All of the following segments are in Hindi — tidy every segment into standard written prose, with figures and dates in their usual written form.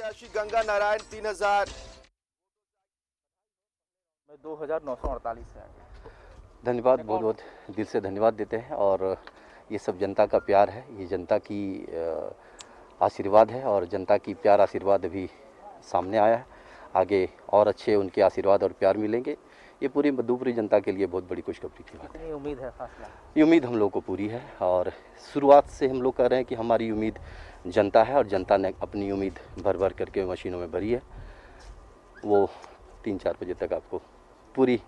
प्रत्याशी गंगा नारायण 3000 में 2948 से आगे। धन्यवाद, बहुत बहुत दिल से धन्यवाद देते हैं। और ये सब जनता का प्यार है, ये जनता की आशीर्वाद है और जनता की प्यार आशीर्वाद अभी सामने आया है। आगे और अच्छे उनके आशीर्वाद और प्यार मिलेंगे। ये पूरी मधुपुरी जनता के लिए बहुत बड़ी खुशखबरी की बात है। कितनी उम्मीद है फासला? ये उम्मीद हम लोग को पूरी है और शुरुआत से हम लोग कह रहे हैं कि हमारी उम्मीद जनता है और जनता ने अपनी उम्मीद भर भर करके मशीनों में भरी है। वो 3-4 बजे तक आपको पूरी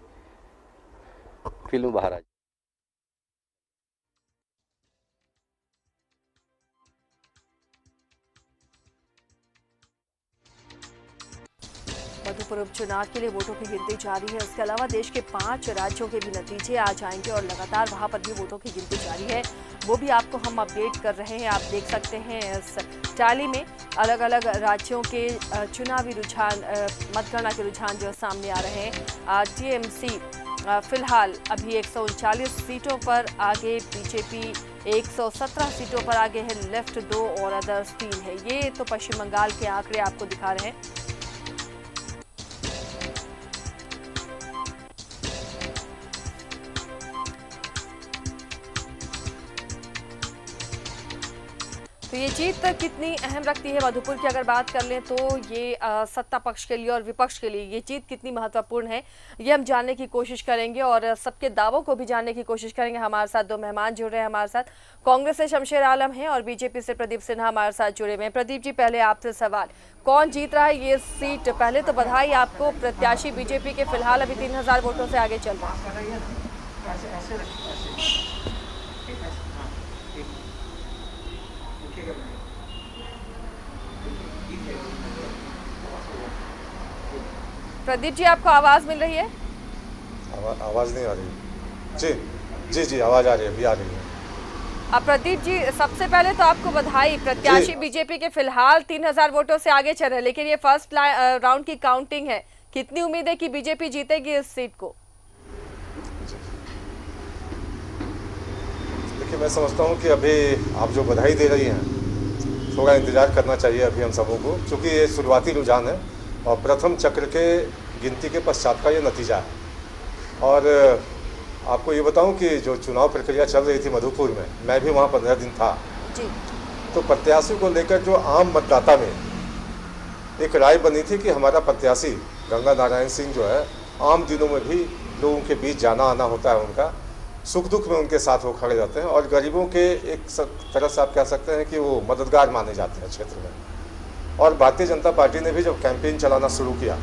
फिल्म बाहर आ जाए। मधुपुर उपचुनाव के लिए वोटों की गिनती जारी है। इसके अलावा देश के 5 राज्यों के भी नतीजे आ जाएंगे और लगातार वहां पर भी वोटों की गिनती जारी है, वो भी आपको हम अपडेट कर रहे हैं। आप देख सकते हैं इस टैली में अलग अलग राज्यों के चुनावी रुझान, मतगणना के रुझान जो सामने आ रहे हैं। टीएमसी फिलहाल अभी 139 सीटों पर आगे, बीजेपी 117 सीटों पर आगे है, लेफ्ट 2 और अदर्स 3 है। ये तो पश्चिम बंगाल के आंकड़े आपको दिखा रहे हैं। तो ये जीत कितनी अहम रखती है मधुपुर की अगर बात कर लें तो ये सत्ता पक्ष के लिए और विपक्ष के लिए ये जीत कितनी महत्वपूर्ण है, ये हम जानने की कोशिश करेंगे और सबके दावों को भी जानने की कोशिश करेंगे। हमारे साथ 2 मेहमान जुड़ रहे हैं हमारे साथ। कांग्रेस से शमशेर आलम हैं और बीजेपी से प्रदीप सिन्हा हमारे साथ जुड़े हुए हैं। प्रदीप जी, पहले आपसे सवाल, कौन जीत रहा है ये सीट? पहले तो बधाई आपको, प्रत्याशी बीजेपी के फिलहाल अभी 3000 वोटों से आगे चल रहा है। प्रदीप जी, आपको आवाज मिल रही है? आवाज नहीं आ रही। जी जी आवाज आ रही है, अभी आ रही है। प्रदीप जी, सबसे पहले तो आपको बधाई, प्रत्याशी बीजेपी के फिलहाल 3000 वोटों से आगे चल रहे हैं, लेकिन ये फर्स्ट राउंड की काउंटिंग है। कितनी उम्मीद है कि बीजेपी जीतेगी इस सीट को? देखिए, मैं समझता हूँ कि अभी आप जो बधाई दे रही हैं, थोड़ा इंतजार करना चाहिए अभी हम सबों को, क्योंकि ये शुरुआती रुझान है और प्रथम चक्र के गिनती के पश्चात का ये नतीजा है। और आपको ये बताऊं कि जो चुनाव प्रक्रिया चल रही थी मधुपुर में, मैं भी वहाँ 15 दिन था जी। तो प्रत्याशी को लेकर जो आम मतदाता में एक राय बनी थी कि हमारा प्रत्याशी गंगा नारायण सिंह जो है, आम दिनों में भी लोगों के बीच जाना आना होता है, उनका सुख दुख में उनके साथ वो खड़े रहते हैं और गरीबों के एक तरह से आप कह सकते हैं कि वो मददगार माने जाते हैं क्षेत्र में। और भारतीय जनता पार्टी ने भी जब कैंपेन चलाना शुरू किया,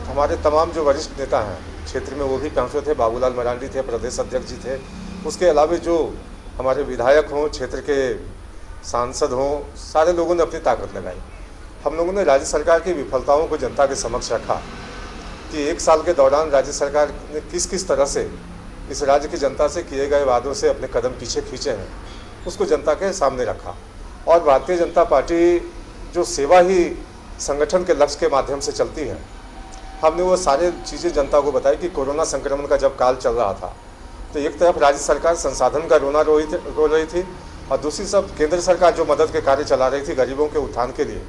हमारे तमाम जो वरिष्ठ नेता हैं क्षेत्र में वो भी पहुँचे थे। बाबूलाल मरांडी थे, प्रदेश अध्यक्ष जी थे, उसके अलावा जो हमारे विधायक हों, क्षेत्र के सांसद हों, सारे लोगों ने अपनी ताकत लगाई। हम लोगों ने राज्य सरकार की विफलताओं को जनता के समक्ष रखा कि 1 साल के दौरान राज्य सरकार ने किस किस तरह से इस राज्य की जनता से किए गए वादों से अपने कदम पीछे खींचे हैं, उसको जनता के सामने रखा। और भारतीय जनता पार्टी जो सेवा ही संगठन के लक्ष्य के माध्यम से चलती है, हमने वो सारे चीज़ें जनता को बताई कि कोरोना संक्रमण का जब काल चल रहा था तो एक तरफ राज्य सरकार संसाधन का रोना रो रही थी और दूसरी तरफ केंद्र सरकार जो मदद के कार्य चला रही थी गरीबों के उत्थान के लिए,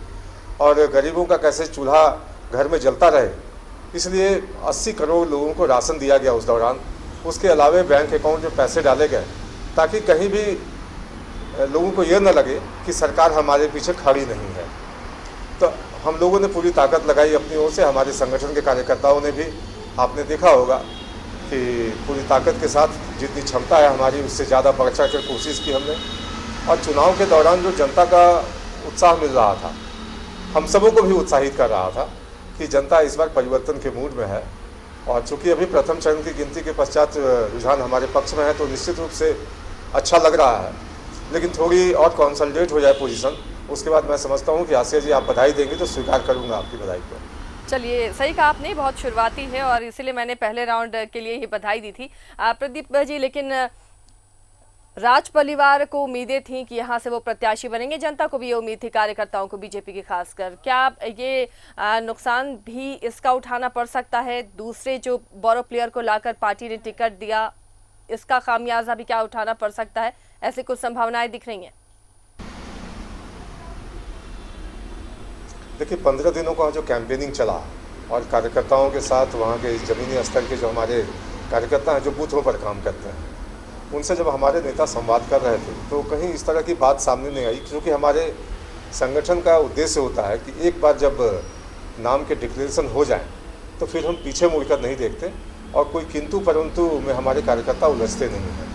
और गरीबों का कैसे चूल्हा घर में जलता रहे, इसलिए 80 करोड़ लोगों को राशन दिया गया उस दौरान। उसके अलावा बैंक अकाउंट में पैसे डाले गए ताकि कहीं भी लोगों को ये न लगे कि सरकार हमारे पीछे खड़ी नहीं है। तो हम लोगों ने पूरी ताकत लगाई अपनी ओर से, हमारे संगठन के कार्यकर्ताओं ने भी, आपने देखा होगा कि पूरी ताकत के साथ जितनी क्षमता है हमारी उससे ज़्यादा बढ़ चढ़ कर कोशिश की हमने। और चुनाव के दौरान जो जनता का उत्साह मिल रहा था, हम सबों को भी उत्साहित कर रहा था कि जनता इस बार परिवर्तन के मूड में है। और चूँकि अभी प्रथम चरण की गिनती के पश्चात रुझान हमारे पक्ष में है तो निश्चित रूप से अच्छा लग रहा है, लेकिन थोड़ी और कंसोलिडेट हो जाए पोजीशन, उसके बाद मैं समझता हूँ कि आसिया जी आप बधाई देंगे तो स्वीकार करूँगा आपकी बधाई को। चलिए, सही कहा आपने, बहुत शुरुआती है और इसीलिए मैंने पहले राउंड के लिए ही बधाई दी थी प्रदीप जी। लेकिन राज परिवार को उम्मीदें थी कि यहाँ से वो प्रत्याशी बनेंगे, जनता को भी ये उम्मीद थी, कार्यकर्ताओं को, बीजेपी के खासकर। क्या ये नुकसान भी इसका उठाना पड़ सकता है? दूसरे जो बोरो प्लेयर को लाकर पार्टी ने टिकट दिया, इसका खामियाजा भी क्या उठाना पड़ सकता है? ऐसी कुछ संभावनाएं दिख रही हैं? देखिए 15 दिनों का जो कैंपेनिंग चला और कार्यकर्ताओं के साथ वहाँ के ज़मीनी स्तर के जो हमारे कार्यकर्ता हैं जो बूथों पर काम करते हैं, उनसे जब हमारे नेता संवाद कर रहे थे तो कहीं इस तरह की बात सामने नहीं आई, क्योंकि हमारे संगठन का उद्देश्य होता है कि एक बार जब नाम के डिक्लेरेशन हो जाए तो फिर हम पीछे मुड़कर नहीं देखते और कोई किंतु परंतु में हमारे कार्यकर्ता उलझते नहीं हैं।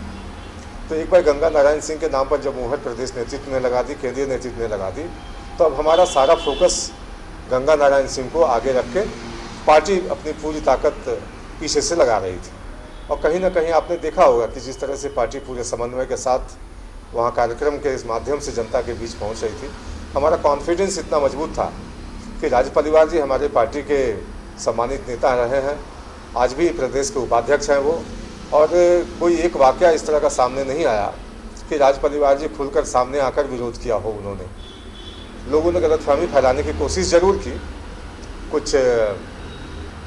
तो एक बार गंगा नारायण सिंह के नाम पर जब मुहर प्रदेश नेतृत्व ने लगा दी, केंद्रीय नेतृत्व ने लगा दी, तो अब हमारा सारा फोकस गंगा नारायण सिंह को आगे रख के पार्टी अपनी पूरी ताकत पीछे से लगा रही थी। और कहीं ना कहीं आपने देखा होगा कि जिस तरह से पार्टी पूरे समन्वय के साथ वहाँ कार्यक्रम के इस माध्यम से जनता के बीच पहुँच रही थी, हमारा कॉन्फिडेंस इतना मजबूत था कि राज परिवार जी हमारे पार्टी के सम्मानित नेता रहे हैं, आज भी प्रदेश के उपाध्यक्ष हैं वो, और कोई एक वाकया इस तरह का सामने नहीं आया कि राज परिवार जी खुलकर सामने आकर विरोध किया हो। उन्होंने लोगों ने गलतफहमी फैलाने की कोशिश ज़रूर की, कुछ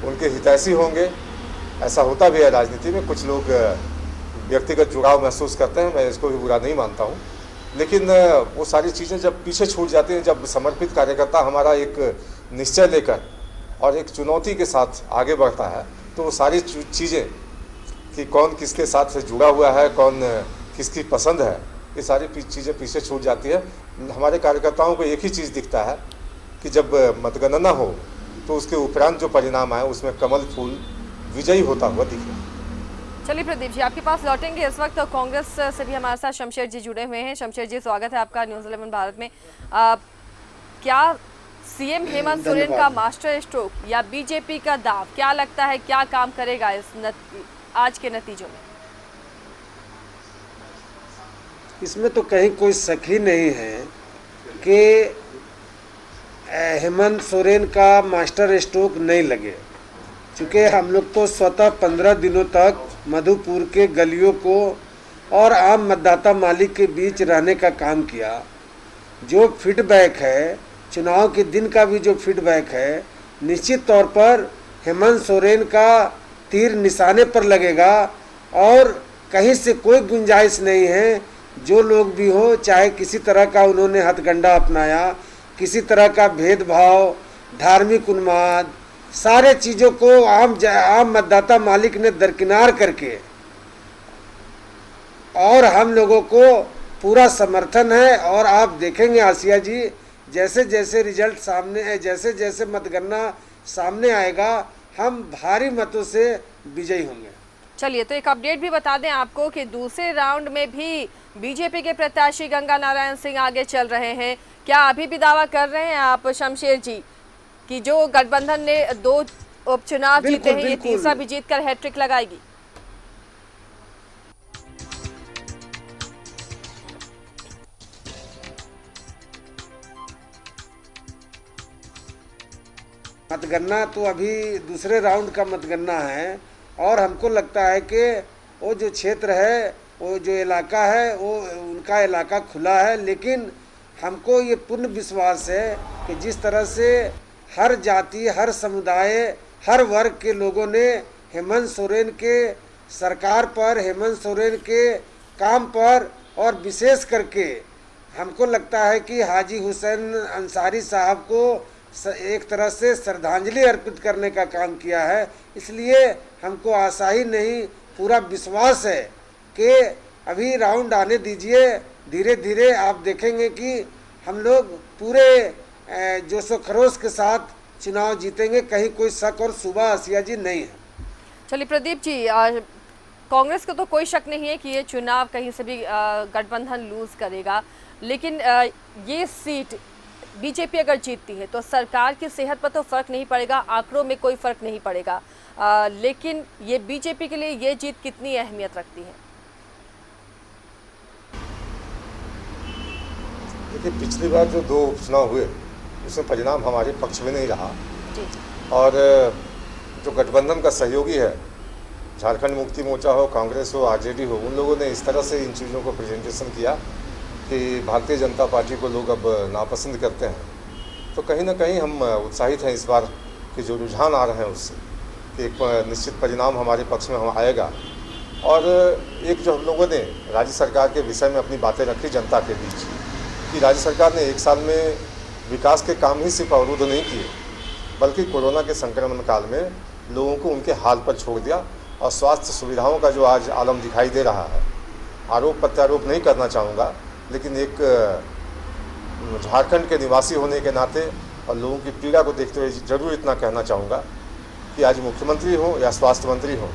उनके हितैषी होंगे, ऐसा होता भी है राजनीति में, कुछ लोग व्यक्तिगत जुड़ाव महसूस करते हैं, मैं इसको भी बुरा नहीं मानता हूँ, लेकिन वो सारी चीज़ें जब पीछे छूट जाती हैं, जब समर्पित कार्यकर्ता हमारा एक निश्चय लेकर और एक चुनौती के साथ आगे बढ़ता है, तो वो सारी चीज़ें कि कौन किसके साथ जुड़ा हुआ है, कौन किसकी पसंद है, ये सारी चीज़ें पीछे छूट जाती है। हमारे कार्यकर्ताओं को एक ही चीज़ दिखता है कि जब मतगणना हो तो उसके उपरांत जो परिणाम आए उसमें कमल फूल विजयी होता हुआ दिखे। चलिए प्रदीप जी, आपके पास लौटेंगे। इस वक्त कांग्रेस से भी हमारे साथ शमशेर जी जुड़े हुए हैं। शमशेर जी, स्वागत है आपका न्यूज़ 11 भारत में। क्या सीएम हेमंत सोरेन का मास्टर स्ट्रोक या बीजेपी का दाव, क्या लगता है क्या काम करेगा आज के नतीजों में? इसमें तो कहीं कोई शक ही नहीं है कि हेमंत सोरेन का मास्टर स्ट्रोक नहीं लगे, चूँकि हम लोग तो स्वतः 15 दिनों तक मधुपुर के गलियों को और आम मतदाता मालिक के बीच रहने का काम किया। जो फीडबैक है, चुनाव के दिन का भी जो फीडबैक है, निश्चित तौर पर हेमंत सोरेन का तीर निशाने पर लगेगा और कहीं से कोई गुंजाइश नहीं है। जो लोग भी हो, चाहे किसी तरह का उन्होंने हथकंडा अपनाया, किसी तरह का भेदभाव, धार्मिक उन्माद, सारे चीज़ों को आम मतदाता मालिक ने दरकिनार करके, और हम लोगों को पूरा समर्थन है। और आप देखेंगे आसिया जी, जैसे जैसे रिजल्ट सामने, जैसे जैसे मतगणना सामने आएगा, हम भारी मतों से विजयी होंगे। चलिए, तो एक अपडेट भी बता दें आपको कि दूसरे राउंड में भी बीजेपी के प्रत्याशी गंगा नारायण सिंह आगे चल रहे हैं। क्या अभी भी दावा कर रहे हैं आप शमशेर जी कि जो गठबंधन ने 2 उपचुनाव जीते हैं, ये तीसरा भी जीतकर हैट्रिक लगाएगी? मतगणना तो अभी दूसरे राउंड का मतगणना है, और हमको लगता है कि वो जो क्षेत्र है, वो जो इलाका है, वो उनका इलाका खुला है। लेकिन हमको ये पूर्ण विश्वास है कि जिस तरह से हर जाति, हर समुदाय, हर वर्ग के लोगों ने हेमंत सोरेन के सरकार पर, हेमंत सोरेन के काम पर, और विशेष करके हमको लगता है कि हाजी हुसैन अंसारी साहब को एक तरह से श्रद्धांजलि अर्पित करने का काम किया है। इसलिए हमको आशा ही नहीं, पूरा विश्वास है कि अभी राउंड आने दीजिए, धीरे धीरे आप देखेंगे कि हम लोग पूरे जोश व खरोश के साथ चुनाव जीतेंगे। कहीं कोई शक और शुबा आसिया जी नहीं है। चलिए प्रदीप जी, कांग्रेस को तो कोई शक नहीं है कि ये चुनाव कहीं से भी गठबंधन लूज करेगा, लेकिन ये सीट बीजेपी अगर जीतती है तो सरकार की सेहत पर तो फर्क नहीं पड़ेगा, आंकड़ों में कोई फर्क नहीं पड़ेगा, लेकिन ये बीजेपी के लिए ये जीत कितनी अहमियत रखती है? देखिए, पिछली बार जो 2 उपचुनाव हुए उसमें परिणाम हमारे पक्ष में नहीं रहा जी। और जो गठबंधन का सहयोगी है, झारखंड मुक्ति मोर्चा हो, कांग्रेस हो, आरजेडी हो, उन लोगों ने इस तरह से इन चीज़ों को प्रेजेंटेशन किया कि भारतीय जनता पार्टी को लोग अब नापसंद करते हैं। तो कहीं ना कहीं हम उत्साहित हैं इस बार कि जो रुझान आ रहे हैं उससे कि एक निश्चित परिणाम हमारे पक्ष में हम आएगा। और एक जो हम लोगों ने राज्य सरकार के विषय में अपनी बातें रखी जनता के बीच कि राज्य सरकार ने 1 साल में विकास के काम ही सिर्फ अवरुद्ध नहीं किए, बल्कि कोरोना के संक्रमण काल में लोगों को उनके हाल पर छोड़ दिया। और स्वास्थ्य सुविधाओं का जो आज आलम दिखाई दे रहा है, आरोप प्रत्यारोप नहीं करना चाहूँगा, लेकिन एक झारखंड के निवासी होने के नाते और लोगों की पीड़ा को देखते हुए जरूर इतना कहना चाहूँगा कि आज मुख्यमंत्री हो या स्वास्थ्य मंत्री हो,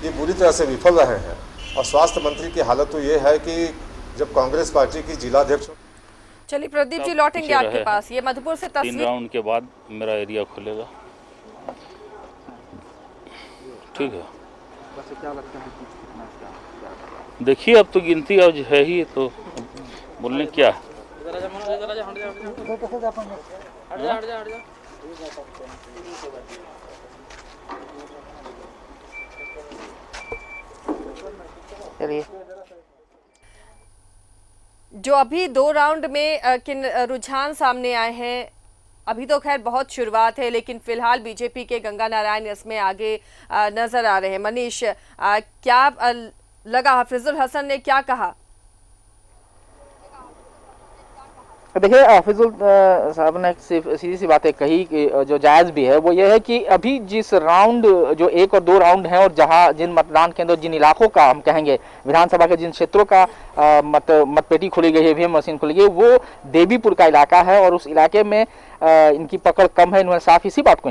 ये बुरी तरह से विफल रहे हैं। और स्वास्थ्य मंत्री की हालत तो ये है कि जब कांग्रेस पार्टी की जिलाध्यक्ष। चलिए प्रदीप जी लौटेंगे आपके पास। ये मधुपुर से 3 तस्वीर। राउंड के बाद मेरा एरिया खुलेगा। ठीक है, क्या लगता है कि कितना क्या देखिए अब तो गिनती अब है ही, तो बोलने क्या है। चलिए जो अभी 2 राउंड में किन रुझान सामने आए हैं, अभी तो खैर बहुत शुरुआत है, लेकिन फिलहाल बीजेपी के गंगा नारायण इसमें आगे नजर आ रहे हैं। मनीष, क्या लगा, हाफिजुल हसन ने क्या कहा? देखिए हाफिजुल साहब ने सीधी सी बातें कही कि जो जायज़ भी है वो ये है कि अभी जिस राउंड जो 1 और 2 राउंड हैं और जहां जिन मतदान केंद्रों, जिन इलाकों का हम कहेंगे विधानसभा के जिन क्षेत्रों का मतपेटी खोली गई है, ईवीएम मशीन खोली गई, वो देवीपुर का इलाका है और उस इलाके में इनकी पकड़ कम है। इन्होंने साफ इसी बात को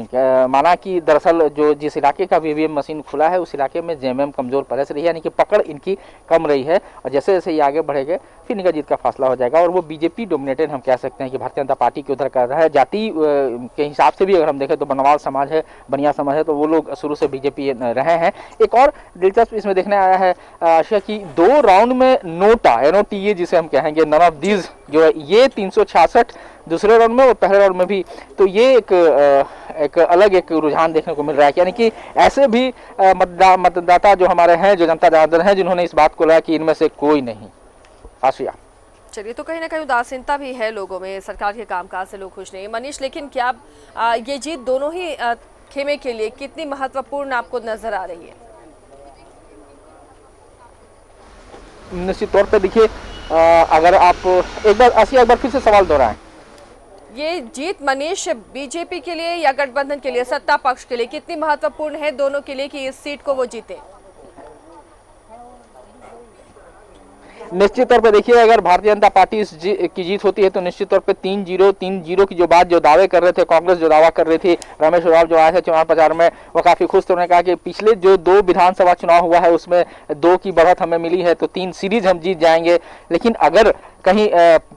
माना कि दरअसल जो जिस इलाके का ईवीएम मशीन खुला है उस इलाके में जेएमएम कमजोर परस रही है, यानी कि पकड़ इनकी कम रही है। और जैसे जैसे ये आगे बढ़ेंगे फिर इनका जीत का फासला हो जाएगा। और वो बीजेपी डोमिनेटेड हम कह सकते हैं कि भारतीय जनता पार्टी के उधर कर रहा है। जाति के हिसाब से भी अगर हम देखें तो बनवाल समाज है, बनिया समाज है, तो वो लोग शुरू से बीजेपी रहे हैं। एक और दिलचस्प इसमें देखने आया है आशा कि 2 राउंड में नोटा NOTA जिसे हम कहेंगे, नन ऑफ दीज जो है, ये 366 दूसरे राउंड में और पहले राउंड में भी, तो ये एक अलग एक रुझान देखने को मिल रहा है। यानी कि ऐसे भी मतदाता जो हमारे हैं, जो जनता जनार्दन हैं, जिन्होंने इस बात को लाया कि इनमें से कोई नहीं। आशिया, चलिए, तो कहीं ना कहीं उदासीनता भी है लोगों में, सरकार के कामकाज से लोग खुश नहीं। मनीष, लेकिन क्या ये जीत दोनों ही खेमे के लिए कितनी महत्वपूर्ण आपको नजर आ रही है? निश्चित तौर पे देखिए, अगर आप एक बार फिर से सवाल दोहराएं। ये जीत मनीष बीजेपी के लिए या गठबंधन के लिए, सत्ता पक्ष के लिए कितनी महत्वपूर्ण है दोनों के लिए कि इस सीट को वो जीते? निश्चित तौर पे देखिए, अगर भारतीय जनता पार्टी की जीत होती है तो निश्चित तौर पे 3-0 की जो बात, जो दावे कर रहे थे, कांग्रेस जो दावा कर रही थी, रमेश उरांव जो आए थे चुनाव प्रचार में, वो काफी खुश थे। उन्होंने कहा कि पिछले जो 2 विधानसभा चुनाव हुआ है उसमें 2 की बढ़त हमें मिली है, तो 3 सीरीज हम जीत जाएंगे। लेकिन अगर कहीं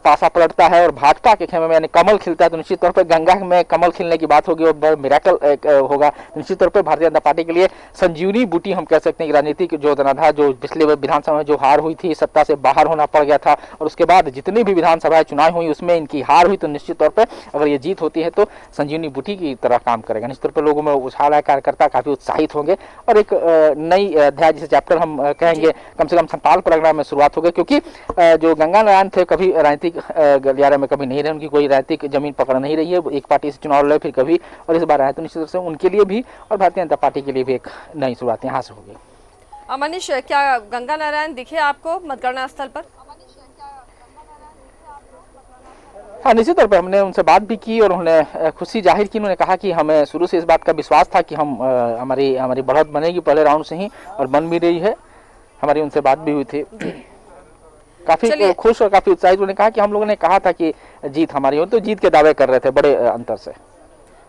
पासा पलटता है और भाजपा के खेमे में यानी कमल खिलता है तो निश्चित तौर पर गंगा में कमल खिलने की बात होगी और बड़ा मिरेकल होगा। निश्चित तौर पर भारतीय जनता पार्टी के लिए संजीवनी बूटी हम कह सकते हैं कि राजनीतिक जो धनाधार, जो पिछले विधानसभा में जो हार हुई थी, सत्ता से बाहर होना पड़ गया था, और उसके बाद जितनी भी विधानसभाएं चुनाव हुई उसमें इनकी हार हुई, तो निश्चित तौर पर अगर ये जीत होती है तो संजीवनी बूटी की तरह काम करेगा। निश्चित तौर पर लोगों में उछाल है, कार्यकर्ता काफी उत्साहित होंगे और एक नई अध्याय जिसे चैप्टर हम कहेंगे, कम से कम संताल परगना में शुरुआत होगी। क्योंकि जो गंगा नारायण थे कभी राजनीतिक गलियारे में कभी नहीं रहे, उनकी कोई राजनीतिक जमीन पकड़ नहीं रही है, एक पार्टी से चुनाव लड़े फिर कभी और इस बार आए, तो निश्चित रूप से उनके लिए भी और भारतीय जनता पार्टी के लिए भी एक नई शुरुआत यहाँ से होगी। मनीष, क्या गंगा नारायण दिखे आपको मतगणना स्थल पर? हाँ, निश्चित तौर पर हमने उनसे बात भी की और उन्होंने खुशी जाहिर की। उन्होंने कहा कि हमें शुरू से इस बात का विश्वास था कि हम हमारी बढ़त बनेगी पहले राउंड से ही, और बन भी रही है। हमारी उनसे बात भी हुई थी, काफी खुश और काफी उत्साहित। उन्होंने कहा कि हम लोगों ने कहा था कि जीत हमारी हो, तो जीत के दावे कर रहे थे बड़े अंतर से।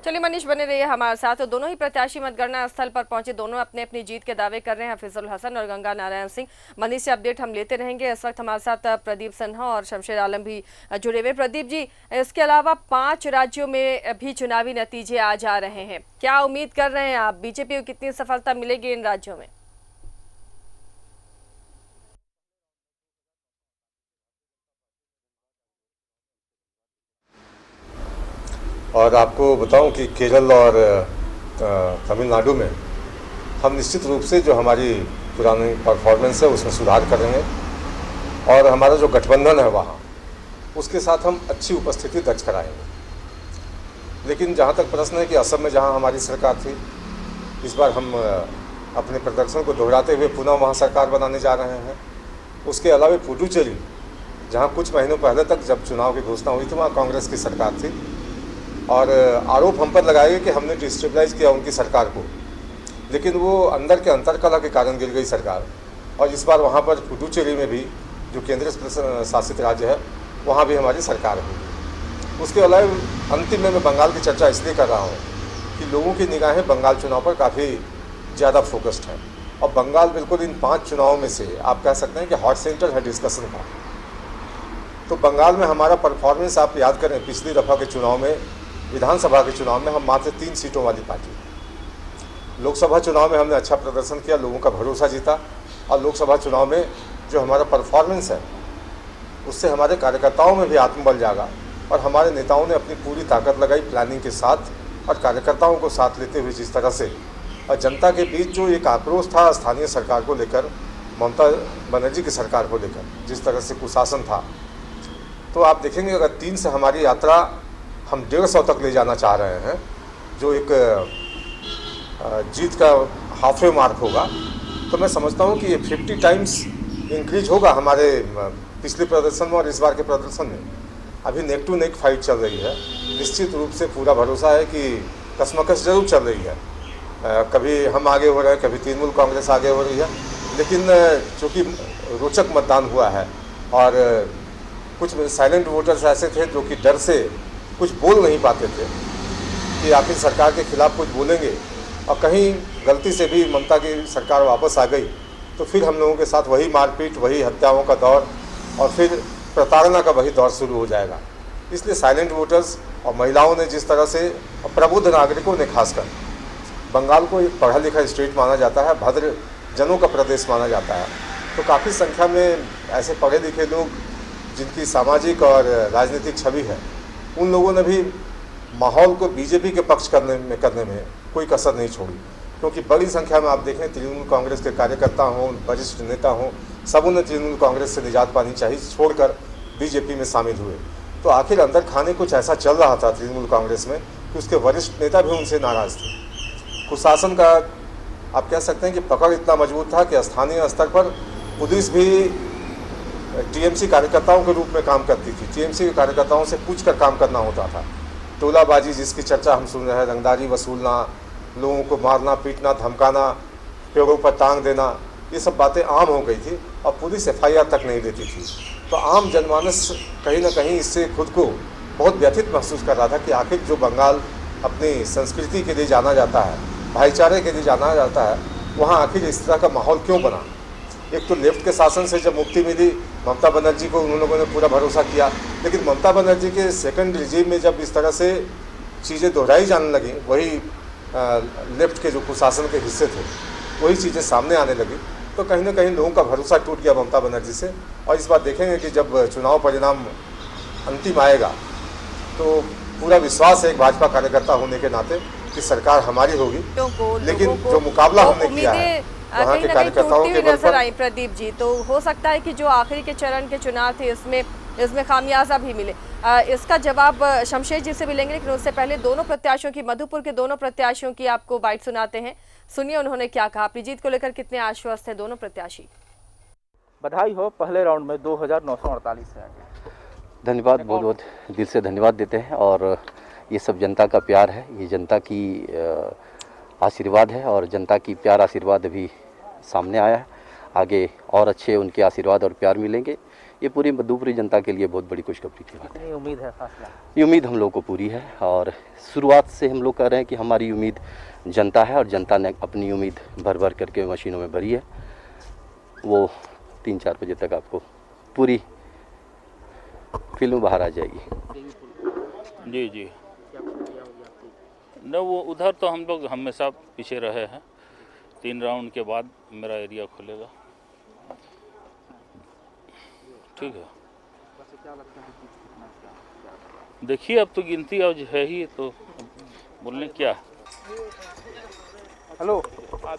चलिए मनीष, बने रहिए हमारे साथ। तो दोनों ही प्रत्याशी मतगणना स्थल पर पहुंचे, दोनों अपने अपनी जीत के दावे कर रहे हैं, हाफिजुल हसन और गंगा नारायण सिंह। मनीष से अपडेट हम लेते रहेंगे। इस वक्त हमारे साथ प्रदीप सिन्हा और शमशेर आलम भी जुड़े हुए। प्रदीप जी, इसके अलावा 5 राज्यों में भी चुनावी नतीजे आ जा रहे हैं, क्या उम्मीद कर रहे हैं आप, बीजेपी को कितनी सफलता मिलेगी इन राज्यों में? और आपको बताऊं कि केरल और तमिलनाडु में हम निश्चित रूप से जो हमारी पुरानी परफॉर्मेंस है उसमें सुधार कर रहे हैं और हमारा जो गठबंधन है वहाँ उसके साथ हम अच्छी उपस्थिति दर्ज कराएंगे। लेकिन जहाँ तक प्रश्न है कि असम में जहाँ हमारी सरकार थी, इस बार हम अपने प्रदर्शन को दोहराते हुए पुनः वहाँ सरकार बनाने जा रहे हैं। उसके अलावा पुडुचेरी जहाँ कुछ महीनों पहले तक जब चुनाव की घोषणा हुई थी वहाँ कांग्रेस की सरकार थी और आरोप हम पर लगाए कि हमने डिस्टेबलाइज किया उनकी सरकार को, लेकिन वो अंदर के अंतरकलह के कारण गिर गई सरकार। और इस बार वहाँ पर पुडुचेरी में भी जो केंद्र शासित राज्य है वहाँ भी हमारी सरकार होगी। उसके अलावा अंतिम में मैं बंगाल की चर्चा इसलिए कर रहा हूँ कि लोगों की निगाहें बंगाल चुनाव पर काफ़ी ज़्यादा फोकस्ड है और बंगाल बिल्कुल इन 5 चुनावों में से आप कह सकते हैं कि हॉट सेंटर है डिस्कशन का। तो बंगाल में हमारा परफॉर्मेंस आप याद करें, पिछली दफ़ा के चुनाव में, विधानसभा के चुनाव में हम मात्र 3 सीटों वाली पार्टी। लोकसभा चुनाव में हमने अच्छा प्रदर्शन किया, लोगों का भरोसा जीता और लोकसभा चुनाव में जो हमारा परफॉर्मेंस है उससे हमारे कार्यकर्ताओं में भी आत्मबल जागा और हमारे नेताओं ने अपनी पूरी ताकत लगाई प्लानिंग के साथ और कार्यकर्ताओं को साथ लेते हुए जिस तरह से, और जनता के बीच जो एक आक्रोश था स्थानीय सरकार को लेकर, ममता बनर्जी की सरकार को लेकर जिस तरह से कुशासन था, तो आप देखेंगे अगर 3 से हमारी यात्रा हम 150 तक ले जाना चाह रहे हैं, जो एक जीत का हाफवे मार्क होगा, तो मैं समझता हूं कि ये 50 टाइम्स इंक्रीज होगा हमारे पिछले प्रदर्शन में और इस बार के प्रदर्शन में। अभी नेक टू नेक फाइट चल रही है, निश्चित रूप से पूरा भरोसा है कि कशमकश जरूर चल रही है, कभी हम आगे हो रहे हैं, कभी तृणमूल कांग्रेस आगे हो रही है, लेकिन चूँकि रोचक मतदान हुआ है और कुछ साइलेंट वोटर्स ऐसे थे जो कि डर से कुछ बोल नहीं पाते थे कि आखिर सरकार के खिलाफ कुछ बोलेंगे और कहीं गलती से भी ममता की सरकार वापस आ गई तो फिर हम लोगों के साथ वही मारपीट, वही हत्याओं का दौर और फिर प्रताड़ना का वही दौर शुरू हो जाएगा। इसलिए साइलेंट वोटर्स और महिलाओं ने जिस तरह से, और प्रबुद्ध नागरिकों ने खासकर, बंगाल को एक पढ़ा लिखा स्टेट माना जाता है, भद्र जनों का प्रदेश माना जाता है, तो काफ़ी संख्या में ऐसे पढ़े लिखे लोग जिनकी सामाजिक और राजनीतिक छवि है, उन लोगों ने भी माहौल को बीजेपी के पक्ष करने में कोई कसर नहीं छोड़ी, क्योंकि बड़ी संख्या में आप देखें तृणमूल कांग्रेस के कार्यकर्ता हों, वरिष्ठ नेता हों, सबों ने तृणमूल कांग्रेस से निजात पानी चाहिए छोड़कर बीजेपी में शामिल हुए। तो आखिर अंदर खाने कुछ ऐसा चल रहा था तृणमूल कांग्रेस में कि उसके वरिष्ठ नेता भी उनसे नाराज़ थे। कुशासन का आप कह सकते हैं कि पकड़ इतना मजबूत था कि स्थानीय स्तर पर पुलिस भी टीएमसी कार्यकर्ताओं के रूप में काम करती थी, टीएमसी के कार्यकर्ताओं से पूछकर काम करना होता था। टोलाबाजी जिसकी चर्चा हम सुन रहे हैं, रंगदारी वसूलना, लोगों को मारना पीटना धमकाना, पेड़ों पर टांग देना, ये सब बातें आम हो गई थी और पुलिस FIR तक नहीं लेती थी। तो आम जनमानस कहीं ना कहीं इससे खुद को बहुत व्यथित महसूस कर रहा था कि आखिर जो बंगाल अपनी संस्कृति के लिए जाना जाता है, भाईचारे के लिए जाना जाता है, वहाँ आखिर इस तरह का माहौल क्यों बना। एक तो लेफ्ट के शासन से जब मुक्ति मिली, ममता बनर्जी को उन लोगों ने पूरा भरोसा किया, लेकिन ममता बनर्जी के सेकंड रिजीम में जब इस तरह से चीज़ें दोहराई जाने लगी, वही लेफ्ट के जो कुशासन के हिस्से थे वही चीज़ें सामने आने लगी, तो कहीं ना कहीं लोगों का भरोसा टूट गया ममता बनर्जी से। और इस बार देखेंगे कि जब चुनाव परिणाम अंतिम आएगा तो पूरा विश्वास है एक भाजपा कार्यकर्ता होने के नाते कि सरकार हमारी होगी, लेकिन जो मुकाबला हमने किया है वहाँ के कार्यकर्ताओं के बल पर। प्रदीप जी, तो हो सकता है कि जो आखिरी के चरण के चुनाव थे इसमें खामियाजा भी मिले। इसका जवाब शमशेर जी से मिलेंगे, लेकिन उससे पहले दोनों प्रत्याशियों की, मधुपुर के दोनों प्रत्याशियों की आपको बाइट सुनाते हैं। सुनिए उन्होंने क्या कहा, अपनी जीत को लेकर कितने आश्वस्त हैं दोनों प्रत्याशी। बधाई हो, पहले राउंड में 2948 से आगे। धन्यवाद, बहुत बहुत दिल से धन्यवाद देते हैं। और ये सब जनता का प्यार है, ये जनता की आशीर्वाद है और जनता की प्यार आशीर्वाद अभी सामने आया है। आगे और अच्छे उनके आशीर्वाद और प्यार मिलेंगे। ये पूरी मधुपुरी जनता के लिए बहुत बड़ी खुशखबरी की बात है। उम्मीद है फासला? ये उम्मीद हम लोग को पूरी है और शुरुआत से हम लोग कह रहे हैं कि हमारी उम्मीद जनता है और जनता ने अपनी उम्मीद भर भर करके मशीनों में भरी है। वो 3-4 बजे तक आपको पूरी फिल्म बाहर आ जाएगी। जी जी, न वो उधर तो हम लोग हमेशा पीछे रहे हैं। 3 राउंड के बाद मेरा एरिया खुलेगा। ठीक है, देखिए अब तो गिनती आज है ही, तो बोलने क्या। हेलो,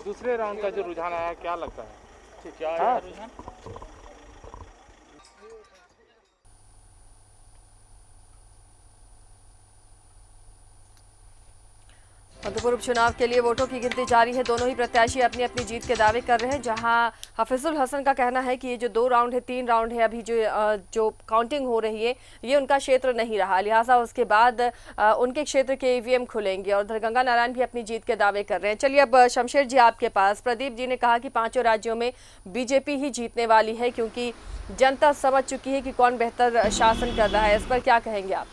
दूसरे राउंड का जो रुझान आया क्या लगता है? क्या आया रुझान? मधुपुर उपचुनाव के लिए वोटों की गिनती जारी है। दोनों ही प्रत्याशी अपनी अपनी जीत के दावे कर रहे हैं। जहां हफीजुल हसन का कहना है कि ये जो 2 राउंड है, 3 राउंड है, अभी जो काउंटिंग हो रही है ये उनका क्षेत्र नहीं रहा, लिहाजा उसके बाद उनके क्षेत्र के ईवीएम खुलेंगे। और उधर गंगा नारायण भी अपनी जीत के दावे कर रहे हैं। चलिए अब शमशेर जी आपके पास। प्रदीप जी ने कहा कि 5 राज्यों में बीजेपी ही जीतने वाली है क्योंकि जनता समझ चुकी है कि कौन बेहतर शासन कर रहा है। इस पर क्या कहेंगे आप?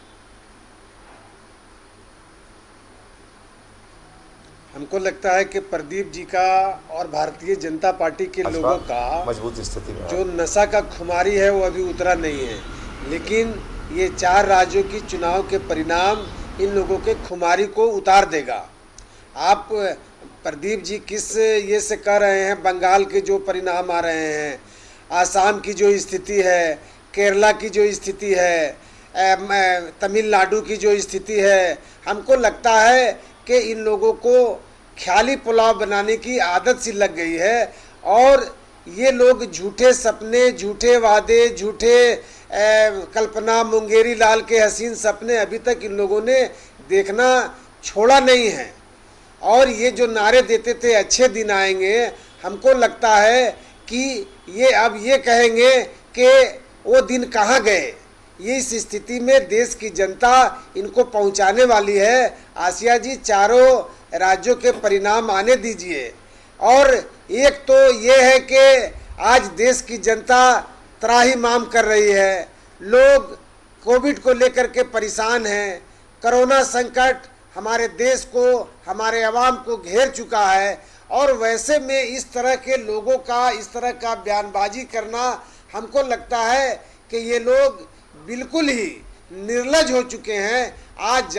हमको लगता है कि प्रदीप जी का और भारतीय जनता पार्टी के लोगों का मजबूत स्थिति में जो नशा का खुमारी है वो अभी उतरा नहीं है, लेकिन ये 4 राज्यों की चुनाव के परिणाम इन लोगों के खुमारी को उतार देगा। आप प्रदीप जी किस ये से कह रहे हैं, बंगाल के जो परिणाम आ रहे हैं, आसाम की जो स्थिति है, केरला की जो स्थिति है, तमिलनाडु की जो स्थिति है, हमको लगता है कि इन लोगों को ख्याली पुलाव बनाने की आदत सी लग गई है और ये लोग झूठे सपने, झूठे वादे, झूठे कल्पना, मुंगेरी लाल के हसीन सपने अभी तक इन लोगों ने देखना छोड़ा नहीं है। और ये जो नारे देते थे अच्छे दिन आएंगे, हमको लगता है कि ये अब ये कहेंगे कि वो दिन कहाँ गए। ये इस स्थिति में देश की जनता इनको पहुंचाने वाली है। आसिया जी, 4 राज्यों के परिणाम आने दीजिए। और एक तो ये है कि आज देश की जनता त्राहिमाम कर रही है, लोग कोविड को लेकर के परेशान हैं, कोरोना संकट हमारे देश को, हमारे अवाम को घेर चुका है। और वैसे में इस तरह के लोगों का, इस तरह का बयानबाजी करना, हमको लगता है कि ये लोग बिल्कुल ही निर्लज हो चुके हैं। आज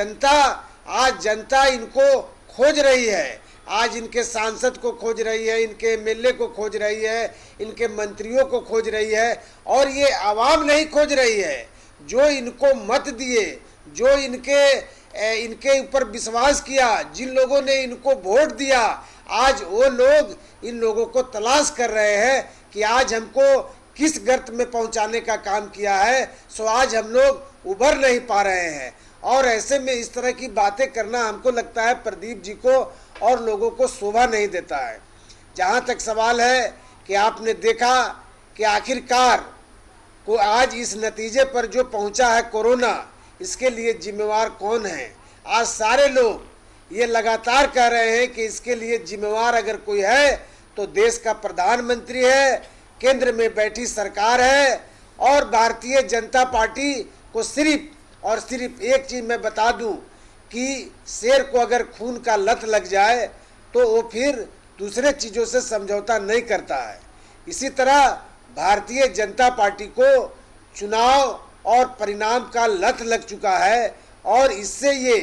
जनता इनको खोज रही है, आज इनके सांसद को खोज रही है, इनके एमएलए को खोज रही है, इनके मंत्रियों को खोज रही है। और ये आवाम नहीं खोज रही है, जो इनको मत दिए, जो इनके ऊपर विश्वास किया, जिन लोगों ने इनको वोट दिया, आज वो लोग इन लोगों को तलाश कर रहे हैं कि आज हमको किस गर्त में पहुंचाने का काम किया है, सो आज हम लोग उभर नहीं पा रहे हैं। और ऐसे में इस तरह की बातें करना हमको लगता है प्रदीप जी को और लोगों को शोभा नहीं देता है। जहाँ तक सवाल है कि आपने देखा कि आखिरकार को आज इस नतीजे पर जो पहुंचा है कोरोना, इसके लिए जिम्मेवार कौन है। आज सारे लोग ये लगातार कह रहे हैं कि इसके लिए जिम्मेवार अगर कोई है तो देश का प्रधानमंत्री है, केंद्र में बैठी सरकार है। और भारतीय जनता पार्टी को सिर्फ और सिर्फ एक चीज़ मैं बता दूं कि शेर को अगर खून का लत लग जाए तो वो फिर दूसरे चीज़ों से समझौता नहीं करता है। इसी तरह भारतीय जनता पार्टी को चुनाव और परिणाम का लत लग चुका है और इससे ये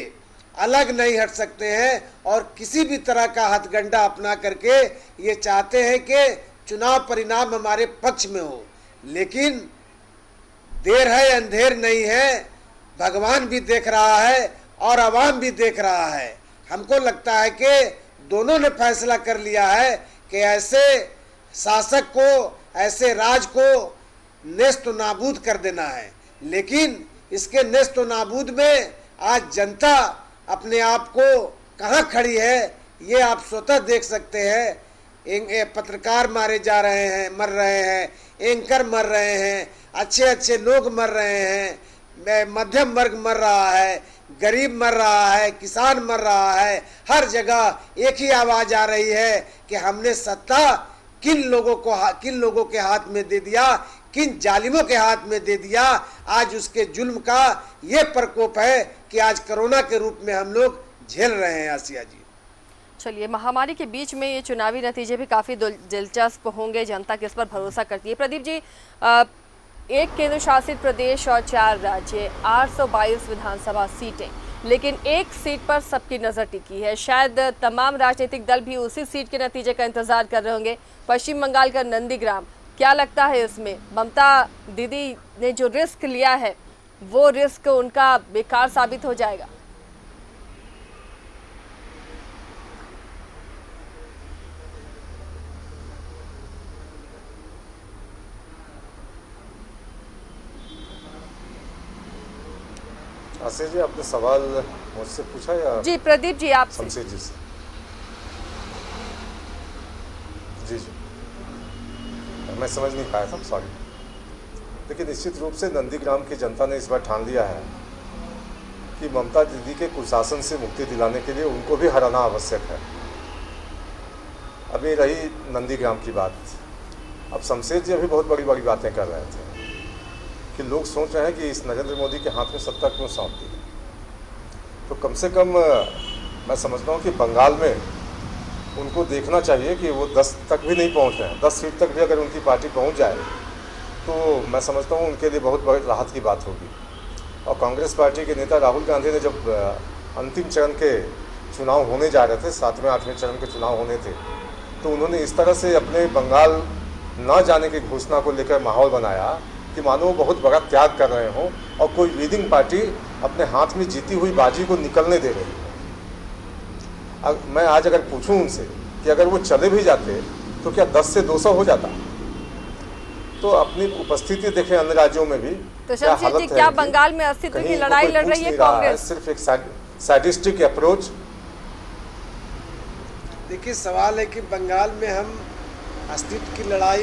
अलग नहीं हट सकते हैं और किसी भी तरह का हथगंडा अपना करके ये चाहते हैं कि चुनाव परिणाम हमारे पक्ष में हो। लेकिन देर है अंधेर नहीं है, भगवान भी देख रहा है और आवाम भी देख रहा है। हमको लगता है कि दोनों ने फैसला कर लिया है कि ऐसे शासक को, ऐसे राज को नेस्त नाबूद कर देना है। लेकिन इसके नेस्त नाबूद में आज जनता अपने आप को कहाँ खड़ी है ये आप स्वतः देख सकते हैं। पत्रकार मारे जा रहे हैं, मर रहे हैं, एंकर मर रहे हैं, अच्छे अच्छे लोग मर रहे हैं, मध्यम वर्ग मर रहा है, गरीब मर रहा है, किसान मर रहा है। हर जगह एक ही आवाज़ आ रही है कि हमने सत्ता किन लोगों के हाथ में दे दिया, किन जालिमों के हाथ में दे दिया। आज उसके जुल्म का ये प्रकोप है कि आज कोरोना के रूप में हम लोग झेल रहे हैं। आसिया जी, चलिए, महामारी के बीच में ये चुनावी नतीजे भी काफ़ी दिलचस्प होंगे। जनता किस पर भरोसा करती है? प्रदीप जी, एक केंद्र शासित प्रदेश और 4 राज्य, 822 विधानसभा सीटें, लेकिन एक सीट पर सबकी नज़र टिकी है। शायद तमाम राजनीतिक दल भी उसी सीट के नतीजे का इंतजार कर रहे होंगे। पश्चिम बंगाल का नंदीग्राम, क्या लगता है इसमें ममता दीदी ने जो रिस्क लिया है वो रिस्क उनका बेकार साबित हो जाएगा? आशीष जी, आपने सवाल मुझसे पूछा या जी प्रदीप जी आपसे? शमशेर जी से? जी जी, मैं समझ नहीं पाया था, सॉरी। लेकिन निश्चित रूप से नंदीग्राम की जनता ने इस बार ठान लिया है कि ममता दीदी के कुशासन से मुक्ति दिलाने के लिए उनको भी हराना आवश्यक है। अभी रही नंदीग्राम की बात, अब शमशेर जी अभी बहुत बड़ी बड़ी बातें कर रहे थे कि लोग सोच रहे हैं कि इस नरेंद्र मोदी के हाथ में सत्ता क्यों सौंप दी। तो कम से कम मैं समझता हूँ कि बंगाल में उनको देखना चाहिए कि वो 10 तक भी नहीं पहुँच रहे हैं। 10 सीट तक भी अगर उनकी पार्टी पहुँच जाए तो मैं समझता हूँ उनके लिए बहुत बड़ी राहत की बात होगी। और कांग्रेस पार्टी के नेता राहुल गांधी ने जब अंतिम चरण के चुनाव होने जा रहे थे, 7वें 8वें चरण के चुनाव होने थे, तो उन्होंने इस तरह से अपने बंगाल ना जाने की घोषणा को लेकर माहौल बनाया कि मानो वो बहुत बड़ा त्याग कर रहे हों और कोई लीडिंग पार्टी अपने हाथ में जीती हुई बाजी को निकलने दे रही है। मैं आज अगर पूछूं उनसे कि अगर वो चले भी जाते तो क्या 10 से 200 हो जाता? तो अपनी उपस्थिति देखें अन्य राज्यों में भी तो शमशेर जी, क्या बंगाल में अस्तित्व की लड़ाई लड़ रही है कांग्रेस? सिर्फ एक सैडिस्टिक अप्रोच। देखिए, सवाल है कि बंगाल में हम अस्तित्व की लड़ाई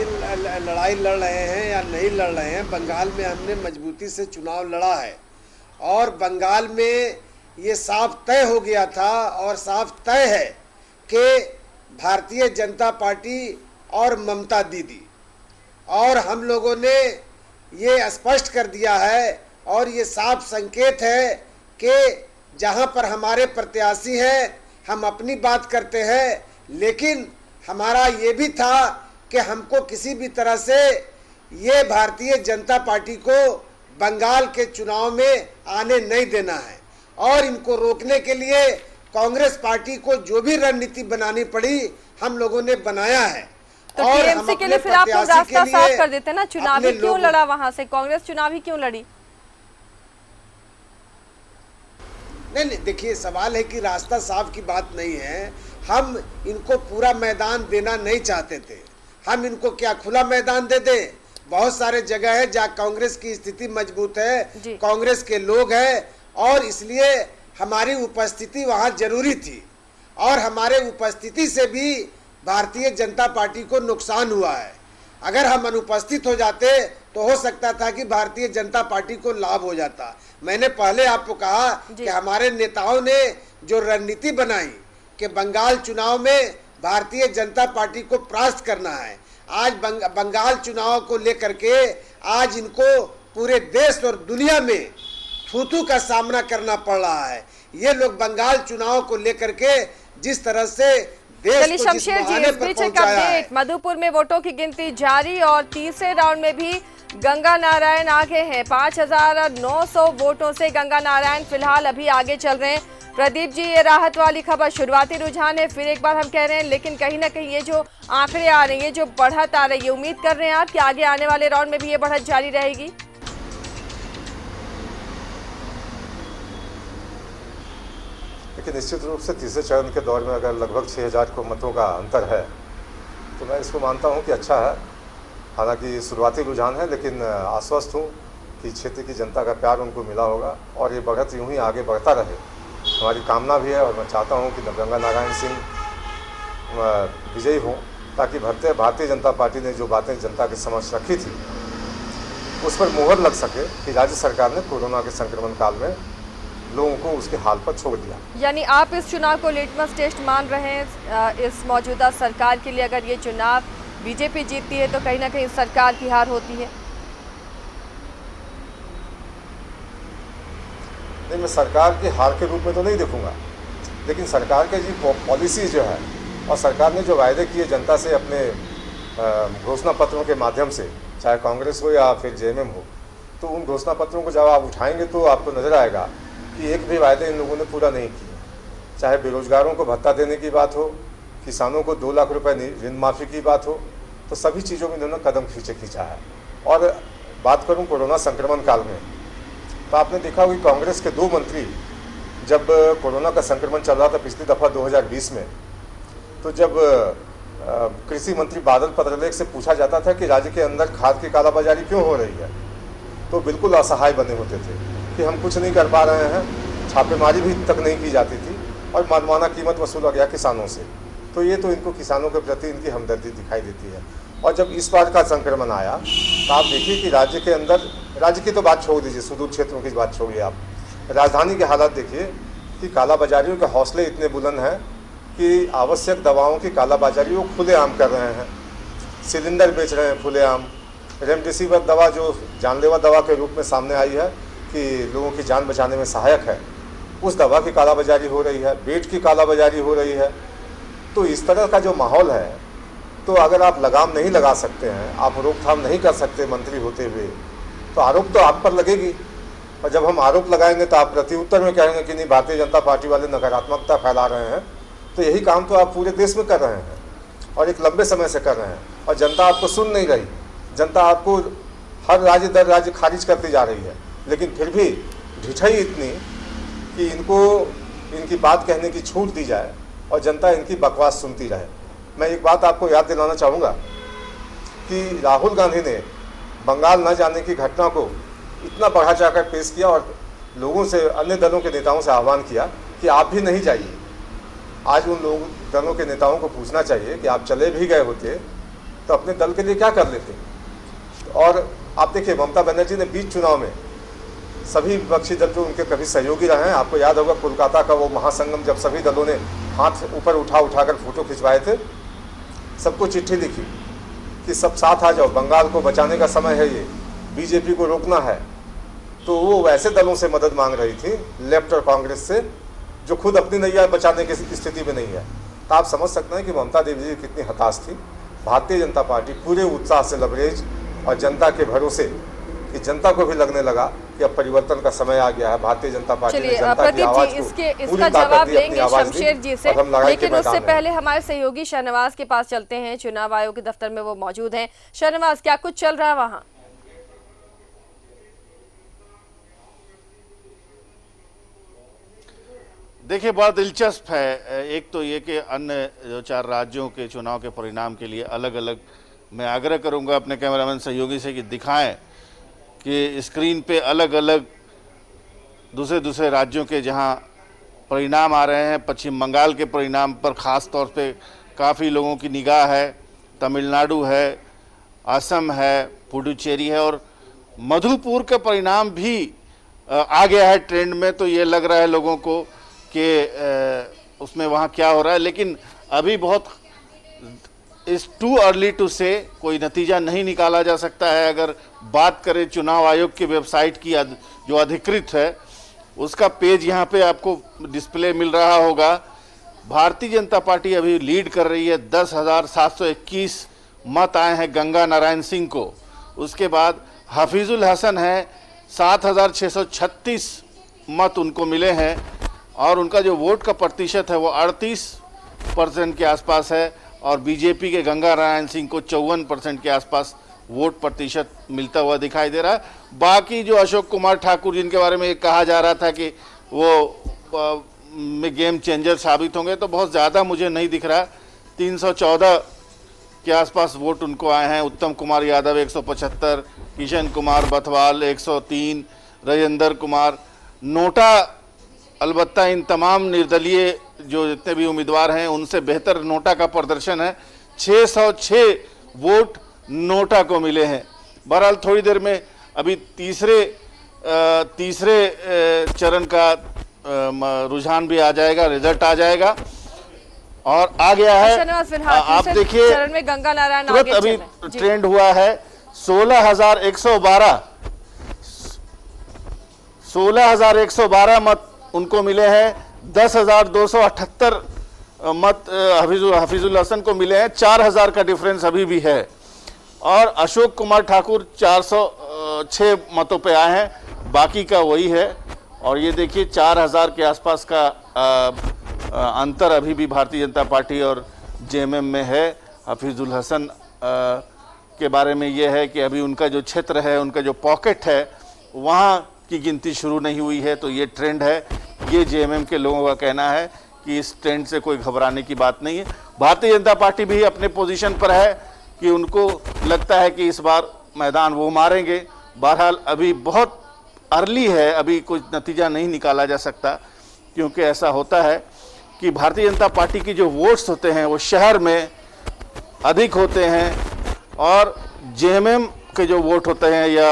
लड़ रहे हैं या नहीं लड़ रहे हैं। बंगाल में हमने मजबूती से चुनाव लड़ा है और बंगाल में ये साफ तय हो गया था और साफ तय है कि भारतीय जनता पार्टी और ममता दीदी, और हम लोगों ने ये स्पष्ट कर दिया है और ये साफ संकेत है कि जहां पर हमारे प्रत्याशी हैं हम अपनी बात करते हैं, लेकिन हमारा ये भी था कि हमको किसी भी तरह से ये भारतीय जनता पार्टी को बंगाल के चुनाव में आने नहीं देना है। और इनको रोकने के लिए कांग्रेस पार्टी को जो भी रणनीति बनानी पड़ी हम लोगों ने बनाया है। तो टीएमसी के लिए फिर आप लोग रास्ता साफ कर देते ना, चुनावी क्यों लड़ा वहां से? कांग्रेस चुनावी क्यों लड़ी? नहीं, देखिए, सवाल है कि रास्ता साफ की बात नहीं है। हम इनको पूरा मैदान देना नहीं चाहते थे। हम इनको क्या खुला मैदान दे दें? बहुत सारे जगह है जहाँ कांग्रेस की स्थिति मजबूत है, कांग्रेस के लोग हैं और इसलिए हमारी उपस्थिति वहाँ जरूरी थी। और हमारे उपस्थिति से भी भारतीय जनता पार्टी को नुकसान हुआ है। अगर हम अनुपस्थित हो जाते तो हो सकता था कि भारतीय जनता पार्टी को लाभ हो जाता। मैंने पहले आपको कहा कि हमारे नेताओं ने जो रणनीति बनाई कि बंगाल चुनाव में भारतीय जनता पार्टी को परास्त करना है। आज बंगाल चुनाव को लेकर के आज इनको पूरे देश और दुनिया में थूथू का सामना करना पड़ रहा है। ये लोग बंगाल चुनाव को लेकर के जिस तरह से चलिए शमशेर जी, इस बीच एक अपडेट, मधुपुर में वोटों की गिनती जारी और तीसरे राउंड में भी गंगा नारायण आगे हैं। 5,900 वोटों से गंगा नारायण फिलहाल अभी आगे चल रहे हैं। प्रदीप जी, ये राहत वाली खबर, शुरुआती रुझान है, फिर एक बार हम कह रहे हैं, लेकिन कहीं ना कहीं ये जो आंकड़े आ रहे हैं, ये जो बढ़त आ रही है, उम्मीद कर रहे हैं आप कि आगे आने वाले राउंड में भी ये बढ़त जारी रहेगी? देखिए, निश्चित रूप से तीसरे चरण के दौर में अगर लगभग 6,000 को मतों का अंतर है तो मैं इसको मानता हूं कि अच्छा है। हालांकि शुरुआती रुझान है, लेकिन आश्वस्त हूं कि क्षेत्र की जनता का प्यार उनको मिला होगा और ये बढ़त यूं ही आगे बढ़ता रहे, हमारी कामना भी है। और मैं चाहता हूं कि गंगा नारायण सिंह विजयी हों, ताकि भारतीय जनता पार्टी ने जो बातें जनता के समक्ष रखी थी उस पर मोहर लग सके कि राज्य सरकार ने कोरोना के संक्रमण काल में लोगों को उसके हाल पर छोड़ दिया। यानी आप इस चुनाव को लिटमस टेस्ट मान रहे हैं इस मौजूदा सरकार के लिए? अगर ये चुनाव बीजेपी जीतती है तो कहीं ना कहीं सरकार की हार होती है? नहीं, मैं सरकार की हार के रूप में तो नहीं देखूंगा, लेकिन सरकार के जो पॉलिसी जो है और सरकार ने जो वायदे किए जनता से अपने घोषणा पत्रों के माध्यम से, चाहे कांग्रेस हो या फिर जेएमएम हो, तो उन घोषणा पत्रों को जब आप उठाएंगे तो आपको नजर आएगा कि एक भी वायदे इन लोगों ने पूरा नहीं किए। चाहे बेरोजगारों को भत्ता देने की बात हो, किसानों को 2 लाख रुपए ऋण माफ़ी की बात हो, तो सभी चीज़ों में इन्होंने कदम खींचा है। और बात करूं कोरोना संक्रमण काल में, तो आपने देखा कि कांग्रेस के 2 मंत्री जब कोरोना का संक्रमण चल रहा था पिछली दफ़ा 2020 में, तो जब कृषि मंत्री बादल पत्रलेख से पूछा जाता था कि राज्य के अंदर खाद की कालाबाजारी क्यों हो रही है, तो बिल्कुल असहाय बने होते थे कि हम कुछ नहीं कर पा रहे हैं, छापेमारी भी तक नहीं की जाती थी और मनमाना कीमत वसूला गया किसानों से। तो ये तो इनको किसानों के प्रति इनकी हमदर्दी दिखाई देती है। और जब इस बार का संक्रमण आया तो आप देखिए कि राज्य के अंदर, राज्य की तो बात छोड़ दीजिए, सुदूर क्षेत्रों की बात छोड़िए, आप राजधानी के हालात देखिए कि कालाबाजारियों के हौसले इतने बुलंद हैं कि आवश्यक दवाओं की कालाबाजारी वो खुलेआम कर रहे हैं, सिलेंडर बेच रहे हैं खुलेआम। रेमडेसिविर दवा जो जानलेवा दवा के रूप में सामने आई है कि लोगों की जान बचाने में सहायक है, उस दवा की कालाबाजारी हो रही है, बेड की कालाबाजारी हो रही है। तो इस तरह का जो माहौल है, तो अगर आप लगाम नहीं लगा सकते हैं, आप रोकथाम नहीं कर सकते मंत्री होते हुए, तो आरोप तो आप पर लगेगी। और जब हम आरोप लगाएंगे तो आप प्रत्युत्तर में कहेंगे कि नहीं, भारतीय जनता पार्टी वाले नकारात्मकता फैला रहे हैं। तो यही काम तो आप पूरे देश में कर रहे हैं और एक लंबे समय से कर रहे हैं, और जनता आपको सुन नहीं रही। जनता आपको हर राज्य दर राज्य खारिज करती जा रही है, लेकिन फिर भी ढिठाई इतनी कि इनको इनकी बात कहने की छूट दी जाए और जनता इनकी बकवास सुनती रहे। मैं एक बात आपको याद दिलाना चाहूँगा कि राहुल गांधी ने बंगाल न जाने की घटना को इतना बढ़ा चढ़ाकर पेश किया और लोगों से, अन्य दलों के नेताओं से आह्वान किया कि आप भी नहीं जाइए। आज उन दलों के नेताओं को पूछना चाहिए कि आप चले भी गए होते तो अपने दल के लिए क्या कर लेते। और आप देखिए, ममता बनर्जी ने बीच चुनाव में सभी विपक्षी दल जो उनके कभी सहयोगी रहे हैं, आपको याद होगा कोलकाता का वो महासंगम, जब सभी दलों ने हाथ ऊपर उठाकर फोटो खिंचवाए थे, सबको चिट्ठी लिखी कि सब साथ आ जाओ, बंगाल को बचाने का समय है, ये बीजेपी को रोकना है। तो वो वैसे दलों से मदद मांग रही थी, लेफ्ट और कांग्रेस से, जो खुद अपनी नैया बचाने की स्थिति में नहीं है। तो आप समझ सकते हैं कि ममता देवी जी कितनी हताश थी। भारतीय जनता पार्टी पूरे उत्साह से लबरेज और जनता के भरोसे, कि जनता को भी लगने लगा कि अब परिवर्तन का समय आ गया है। भारतीय जनता पार्टी ने जनता की आवाज को इसका जवाब लेंगे शमशेर जी से, लेकिन उससे पहले हमारे सहयोगी शाहनवाज के पास चलते हैं। चुनाव आयोग के दफ्तर में वो मौजूद हैं। शाहनवाज, क्या कुछ चल रहा है वहाँ? देखिए, बड़ा दिलचस्प है। एक तो ये कि अन्य जो 4 राज्यों के चुनाव के परिणाम के लिए अलग अलग मैं आग्रह करूंगा अपने कैमरामैन सहयोगी से कि दिखाएं कि स्क्रीन पे अलग अलग दूसरे राज्यों के जहां परिणाम आ रहे हैं। पश्चिम बंगाल के परिणाम पर ख़ास तौर पे काफ़ी लोगों की निगाह है। तमिलनाडु है, असम है, पुडुचेरी है और मधुपुर का परिणाम भी आ गया है ट्रेंड में। तो ये लग रहा है लोगों को कि उसमें वहाँ क्या हो रहा है, लेकिन अभी बहुत इट्स टू अर्ली टू से, कोई नतीजा नहीं निकाला जा सकता है। अगर बात करें चुनाव आयोग की वेबसाइट की जो अधिकृत है, उसका पेज यहाँ पे आपको डिस्प्ले मिल रहा होगा। भारतीय जनता पार्टी अभी लीड कर रही है, 10,721 मत आए हैं गंगा नारायण सिंह को। उसके बाद हफीजुल हसन है, 7,636 मत उनको मिले हैं और उनका जो वोट का प्रतिशत है वो 38% के आसपास है। और बीजेपी के गंगा नारायण सिंह को 54% के आसपास वोट प्रतिशत मिलता हुआ दिखाई दे रहा है। बाकी जो अशोक कुमार ठाकुर, जिनके बारे में कहा जा रहा था कि वो में गेम चेंजर साबित होंगे, तो बहुत ज़्यादा मुझे नहीं दिख रहा। 314 के आसपास वोट उनको आए हैं। उत्तम कुमार यादव 175, किशन कुमार बथवाल 103, राजेंद्र कुमार। नोटा अलबत्ता इन तमाम निर्दलीय जो जितने भी उम्मीदवार हैं उनसे बेहतर नोटा का प्रदर्शन है। 606 वोट नोटा को मिले हैं। बहरहाल थोड़ी देर में अभी तीसरे चरण का रुझान भी आ जाएगा, रिजल्ट आ जाएगा और आ गया है। आप देखिए चरण में गंगा नारायण तुरंत अभी ट्रेंड हुआ है। 16,112 मत उनको मिले हैं। 10,278 मत हफीजुल हसन को मिले हैं। 4,000 का डिफरेंस अभी भी है। और अशोक कुमार ठाकुर 406 मतों पे आए हैं, बाकी का वही है। और ये देखिए 4,000 के आसपास का अंतर अभी भी भारतीय जनता पार्टी और जेएमएम में है। हफीजुल हसन के बारे में ये है कि अभी उनका जो क्षेत्र है, उनका जो पॉकेट है, वहाँ की गिनती शुरू नहीं हुई है। तो ये ट्रेंड है। ये जेएमएम के लोगों का कहना है कि इस ट्रेंड से कोई घबराने की बात नहीं है। भारतीय जनता पार्टी भी अपने पोजीशन पर है कि उनको लगता है कि इस बार मैदान वो मारेंगे। बहरहाल अभी बहुत अर्ली है, अभी कुछ नतीजा नहीं निकाला जा सकता, क्योंकि ऐसा होता है कि भारतीय जनता पार्टी की जो वोट्स होते हैं वो शहर में अधिक होते हैं और जेएमएम के जो वोट होते हैं या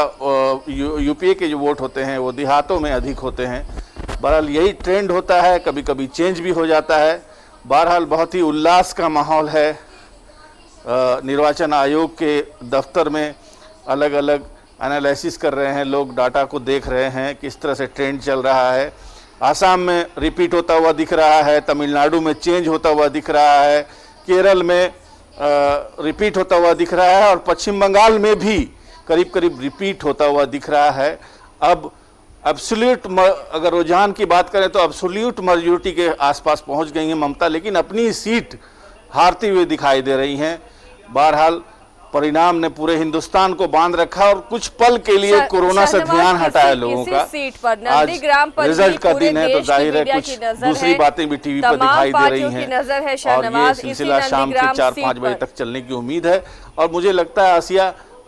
यूपीए के जो वोट होते हैं वो देहातों में अधिक होते हैं। बहरहाल यही ट्रेंड होता है, कभी कभी चेंज भी हो जाता है। बहरहाल बहुत ही उल्लास का माहौल है। निर्वाचन आयोग के दफ्तर में अलग अलग एनालिसिस कर रहे हैं लोग, डाटा को देख रहे हैं किस तरह से ट्रेंड चल रहा है। आसाम में रिपीट होता हुआ दिख रहा है, तमिलनाडु में चेंज होता हुआ दिख रहा है, केरल में रिपीट होता हुआ दिख रहा है और पश्चिम बंगाल में भी करीब करीब रिपीट होता हुआ दिख रहा है। अब एब्सोल्यूट अगर रुझान की बात करें तो एब्सोल्यूट मेजॉरिटी के आसपास पहुंच गई हैं ममता, लेकिन अपनी सीट हारती हुई दिखाई दे रही हैं। बहरहाल परिणाम ने पूरे हिंदुस्तान को बांध रखा और कुछ पल के लिए कोरोना से ध्यान हटाया लोगों का। सीट पर नंदीग्राम पर रिजल्ट का दिन है तो जाहिर है कुछ दूसरी बातें भी टीवी पर दिखाई दे रही हैं और ये सिलसिला शाम के 4-5 बजे तक चलने की उम्मीद है। और मुझे लगता है आसिया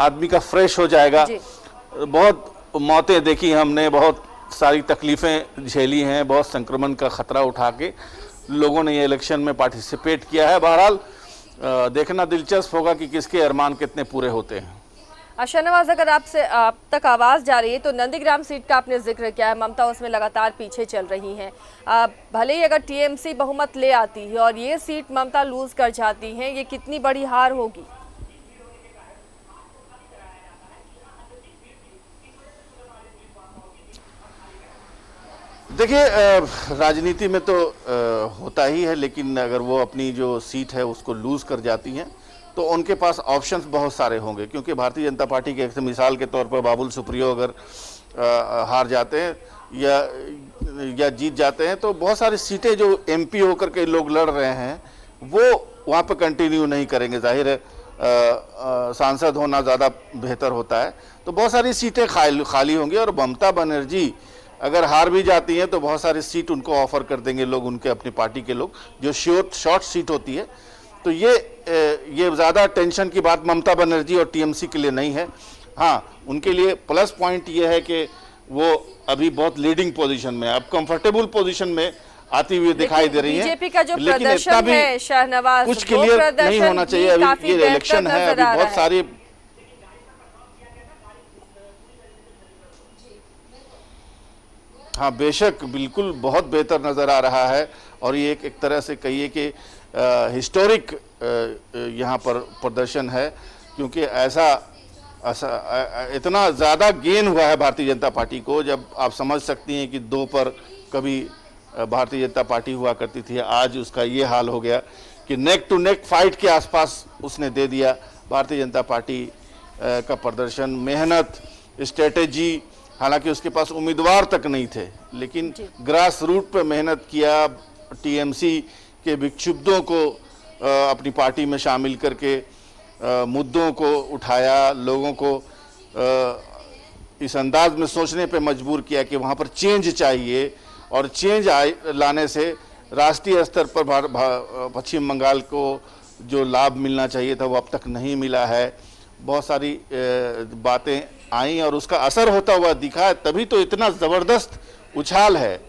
आदमी का फ्रेश हो जाएगा। बहुत मौतें देखी हमने, बहुत सारी तकलीफें झेली हैं, बहुत संक्रमण का खतरा उठा के लोगों ने ये इलेक्शन में पार्टिसिपेट किया है। बहरहाल देखना दिलचस्प होगा कि किसके अरमान कितने पूरे होते हैं। शाहनवाज, अगर आपसे आप तक आवाज़ जा रही है तो नंदीग्राम सीट का आपने जिक्र किया है, ममता उसमें लगातार पीछे चल रही हैं। भले ही अगर टीएमसी बहुमत ले आती है और ये सीट ममता लूज कर जाती हैं, ये कितनी बड़ी हार होगी? देखिए, राजनीति में तो होता ही है, लेकिन अगर वो अपनी जो सीट है उसको लूज़ कर जाती हैं तो उनके पास ऑप्शंस बहुत सारे होंगे। क्योंकि भारतीय जनता पार्टी के एक मिसाल के तौर पर बाबुल सुप्रियो अगर हार जाते हैं या जीत जाते हैं तो बहुत सारी सीटें जो एमपी होकर के लोग लड़ रहे हैं वो वहाँ पर कंटिन्यू नहीं करेंगे। जाहिर है सांसद होना ज़्यादा बेहतर होता है, तो बहुत सारी सीटें खाली होंगी और ममता बनर्जी अगर हार भी जाती हैं तो बहुत सारी सीट उनको ऑफर कर देंगे लोग, उनके अपनी पार्टी के लोग, जो शॉर्ट सीट होती है। तो ये ज़्यादा टेंशन की बात ममता बनर्जी और टीएमसी के लिए नहीं है। हाँ, उनके लिए प्लस पॉइंट ये है कि वो अभी बहुत लीडिंग पोजीशन में, अब कंफर्टेबल पोजीशन में आती हुई दिखाई दे रही है। बीजेपी का जो लेकिन प्रदर्शन इतना भी है शाहनवाज, कुछ क्लियर नहीं होना चाहिए। अभी ये इलेक्शन है, अभी बहुत सारी हाँ बेशक बिल्कुल बहुत बेहतर नज़र आ रहा है और ये एक तरह से कहिए कि हिस्टोरिक यहाँ पर प्रदर्शन है, क्योंकि ऐसा इतना ज़्यादा गेन हुआ है भारतीय जनता पार्टी को। जब आप समझ सकती हैं कि 2 पर कभी भारतीय जनता पार्टी हुआ करती थी, आज उसका ये हाल हो गया कि नेक टू नेक फाइट के आसपास उसने दे दिया। भारतीय जनता पार्टी का प्रदर्शन, मेहनत, स्ट्रेटेजी, हालांकि उसके पास उम्मीदवार तक नहीं थे, लेकिन ग्रास रूट पर मेहनत किया, टीएमसी के विक्षुब्धों को अपनी पार्टी में शामिल करके मुद्दों को उठाया, लोगों को इस अंदाज में सोचने पे मजबूर किया कि वहाँ पर चेंज चाहिए और चेंज लाने से राष्ट्रीय स्तर पर पश्चिम बंगाल को जो लाभ मिलना चाहिए था वो अब तक नहीं मिला है। बहुत सारी बातें आई और उसका असर होता हुआ दिखा है, तभी तो इतना ज़बरदस्त उछाल है।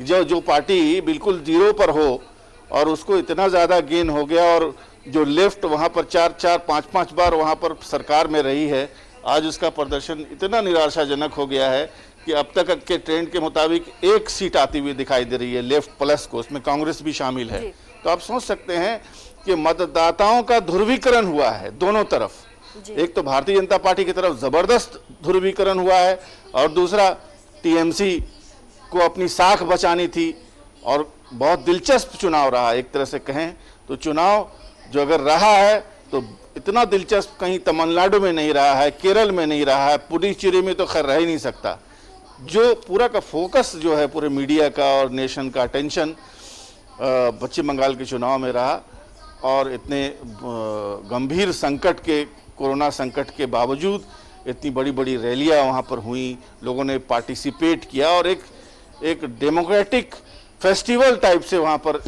जो पार्टी बिल्कुल जीरो पर हो और उसको इतना ज़्यादा गेन हो गया, और जो लेफ्ट वहाँ पर 4-4, 5-5 बार वहाँ पर सरकार में रही है, आज उसका प्रदर्शन इतना निराशाजनक हो गया है कि अब तक के ट्रेंड के मुताबिक 1 सीट आती हुई दिखाई दे रही है लेफ्ट प्लस को, उसमें कांग्रेस भी शामिल है। तो आप सोच सकते हैं कि मतदाताओं का ध्रुवीकरण हुआ है दोनों तरफ। एक तो भारतीय जनता पार्टी की तरफ जबरदस्त ध्रुवीकरण हुआ है और दूसरा टीएमसी को अपनी साख बचानी थी। और बहुत दिलचस्प चुनाव रहा, एक तरह से कहें तो चुनाव जो अगर रहा है तो इतना दिलचस्प कहीं तमिलनाडु में नहीं रहा है, केरल में नहीं रहा है, पुडुचेरी में तो खैर रह ही नहीं सकता। जो पूरा का फोकस जो है पूरे मीडिया का और नेशन का अटेंशन पश्चिम बंगाल के चुनाव में रहा, और इतने गंभीर संकट के, कोरोना संकट के बावजूद इतनी बड़ी बड़ी रैलियां वहां पर हुई, लोगों ने पार्टिसिपेट किया और एक डेमोक्रेटिक फेस्टिवल टाइप से वहां पर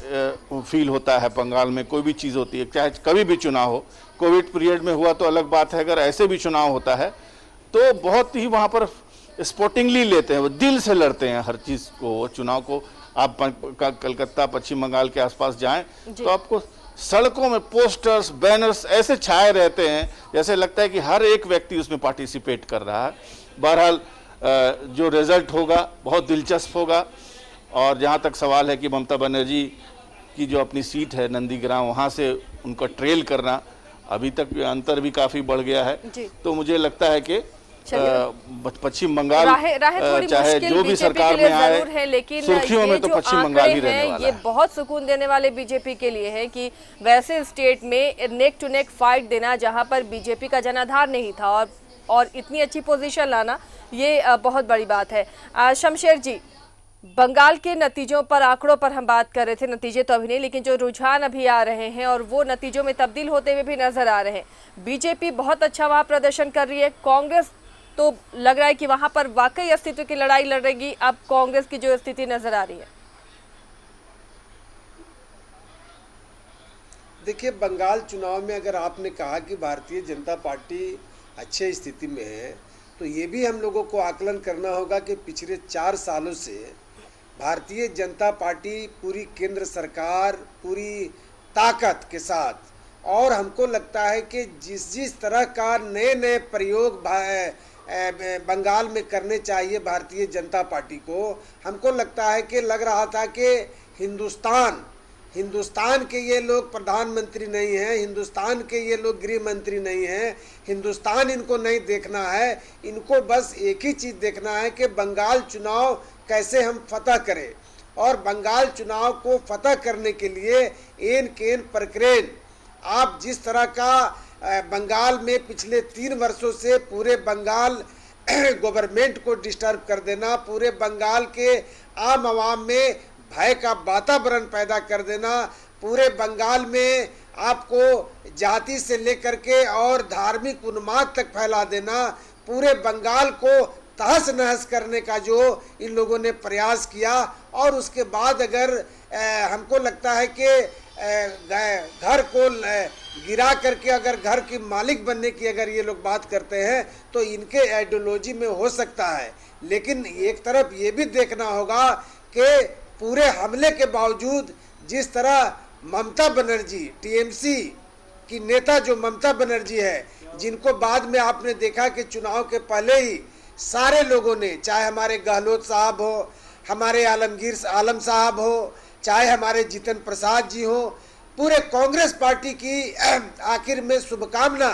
फील होता है। बंगाल में कोई भी चीज़ होती है, चाहे कभी भी चुनाव हो, कोविड पीरियड में हुआ तो अलग बात है, अगर ऐसे भी चुनाव होता है तो बहुत ही वहाँ पर स्पोर्टिंगली लेते हैं, वो दिल से लड़ते हैं हर चीज़ को, वो चुनाव को। आप कलकत्ता पश्चिम बंगाल के आसपास जाएं तो आपको सड़कों में पोस्टर्स बैनर्स ऐसे छाए रहते हैं जैसे लगता है कि हर एक व्यक्ति उसमें पार्टिसिपेट कर रहा है। बहरहाल जो रिजल्ट होगा बहुत दिलचस्प होगा। और जहाँ तक सवाल है कि ममता बनर्जी की जो अपनी सीट है नंदीग्राम, वहाँ से उनका ट्रेल करना, अभी तक अंतर भी काफ़ी बढ़ गया है। तो मुझे लगता है कि पश्चिम बंगाल चाहे जो भी सरकार में आए है, लेकिन सुर्खियों में तो पश्चिम बंगाल ही रहने वाला ये है। बहुत सुकून देने वाले बीजेपी के लिए है कि वैसे स्टेट में नेक टू नेक फाइट देना जहां पर बीजेपी का जनाधार नहीं था और इतनी अच्छी पोजीशन लाना, ये बहुत बड़ी बात है। शमशेर जी, बंगाल के नतीजों पर, आंकड़ों पर हम बात कर रहे थे, नतीजे तो अभी नहीं, लेकिन जो रुझान अभी आ रहे हैं और वो नतीजों में तब्दील होते हुए भी नजर आ रहे हैं। बीजेपी बहुत अच्छा वहां प्रदर्शन कर रही है, कांग्रेस तो लग रहा है कि वहां पर वाकई अस्तित्व की लड़ाई लड़ेगी। अब कांग्रेस की जो स्थिति नजर आ रही है, देखिए बंगाल चुनाव में अगर आपने कहा कि भारतीय जनता पार्टी अच्छे स्थिति में है, तो ये भी हम लोगों को आकलन करना होगा कि पिछले 4 सालों से भारतीय जनता पार्टी पूरी केंद्र सरकार पूरी ताकत के साथ, और हमको लगता है कि जिस तरह का नए प्रयोग बंगाल में करने चाहिए भारतीय जनता पार्टी को, हमको लगता है कि लग रहा था कि हिंदुस्तान के ये लोग प्रधानमंत्री नहीं हैं, हिंदुस्तान के ये लोग गृह मंत्री नहीं हैं, हिंदुस्तान इनको नहीं देखना है, इनको बस एक ही चीज़ देखना है कि बंगाल चुनाव कैसे हम फतह करें। और बंगाल चुनाव को फतह करने के लिए एन केन प्रक्रेन, आप जिस तरह का बंगाल में पिछले 3 वर्षों से पूरे बंगाल गवर्नमेंट को डिस्टर्ब कर देना, पूरे बंगाल के आम आवाम में भय का वातावरण पैदा कर देना, पूरे बंगाल में आपको जाति से लेकर के और धार्मिक उन्माद तक फैला देना, पूरे बंगाल को तहस नहस करने का जो इन लोगों ने प्रयास किया। और उसके बाद अगर हमको लगता है कि घर को गिरा करके अगर घर की मालिक बनने की अगर ये लोग बात करते हैं तो इनके आइडियोलॉजी में हो सकता है, लेकिन एक तरफ ये भी देखना होगा कि पूरे हमले के बावजूद जिस तरह ममता बनर्जी, टीएमसी की नेता जो ममता बनर्जी है, जिनको बाद में आपने देखा कि चुनाव के पहले ही सारे लोगों ने, चाहे हमारे गहलोत साहब हो, हमारे आलम साहब हो, चाहे हमारे जितिन प्रसाद जी हो, पूरे कांग्रेस पार्टी की आखिर में शुभकामना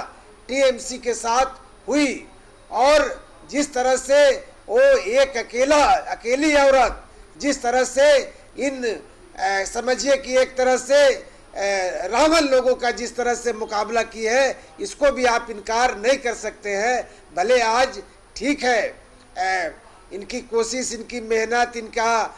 टीएमसी के साथ हुई। और जिस तरह से वो एक अकेली औरत जिस तरह से इन समझिए कि एक तरह से रावण लोगों का जिस तरह से मुकाबला की है, इसको भी आप इनकार नहीं कर सकते हैं। भले आज ठीक है इनकी कोशिश, इनकी मेहनत, इनका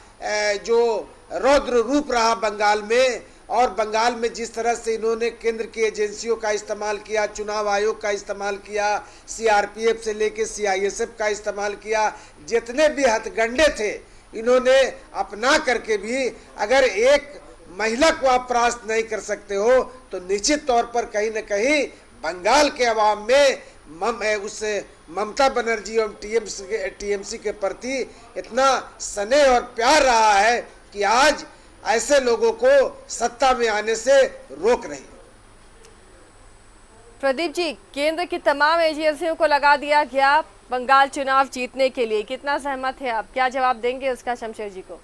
जो रौद्र रूप रहा बंगाल में, और बंगाल में जिस तरह से इन्होंने केंद्र की एजेंसियों का इस्तेमाल किया, चुनाव आयोग का इस्तेमाल किया, सीआरपीएफ से लेके सीआईएसएफ का इस्तेमाल किया, जितने भी हथकंडे थे इन्होंने अपना करके भी अगर एक महिला को आप परास्त नहीं कर सकते हो तो निश्चित तौर पर कहीं न कहीं बंगाल के अवाम में उस ममता बनर्जी और टीएमसी के प्रति इतना स्नेह और प्यार रहा है कि आज ऐसे लोगों को सत्ता में आने से रोक रही। प्रदीप जी, केंद्र की तमाम एजेंसियों को लगा दिया गया बंगाल चुनाव जीतने के लिए, कितना सहमत है आप? क्या जवाब देंगे उसका शमशेर जी को?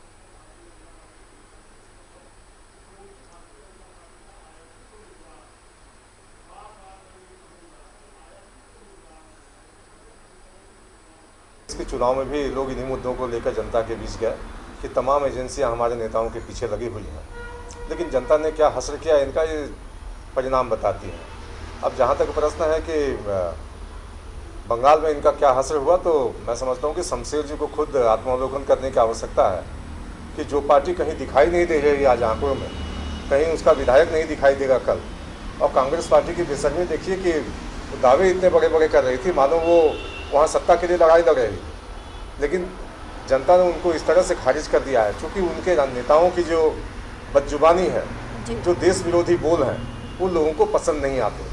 इसके चुनाव में भी लोग इन्हीं मुद्दों को लेकर जनता के बीच गए कि तमाम एजेंसियां हमारे नेताओं के पीछे लगी हुई हैं, लेकिन जनता ने क्या हसर किया इनका ये परिणाम बताती है। अब जहाँ तक प्रश्न है कि बंगाल में इनका क्या हसर हुआ, तो मैं समझता हूँ कि शमशेर जी को खुद आत्मावलोकन करने की आवश्यकता है कि जो पार्टी कहीं दिखाई नहीं दे रही आज आंकड़ों में, कहीं उसका विधायक नहीं दिखाई देगा कल, और कांग्रेस पार्टी की बेसब्री देखिए कि दावे इतने बड़े बड़े कर रही थी मानो वो वहाँ सत्ता के लिए लड़ाई लड़ रही, लेकिन जनता ने उनको इस तरह से खारिज कर दिया है। क्योंकि उनके नेताओं की जो बदजुबानी है, जो देश विरोधी बोल हैं, वो लोगों को पसंद नहीं आते।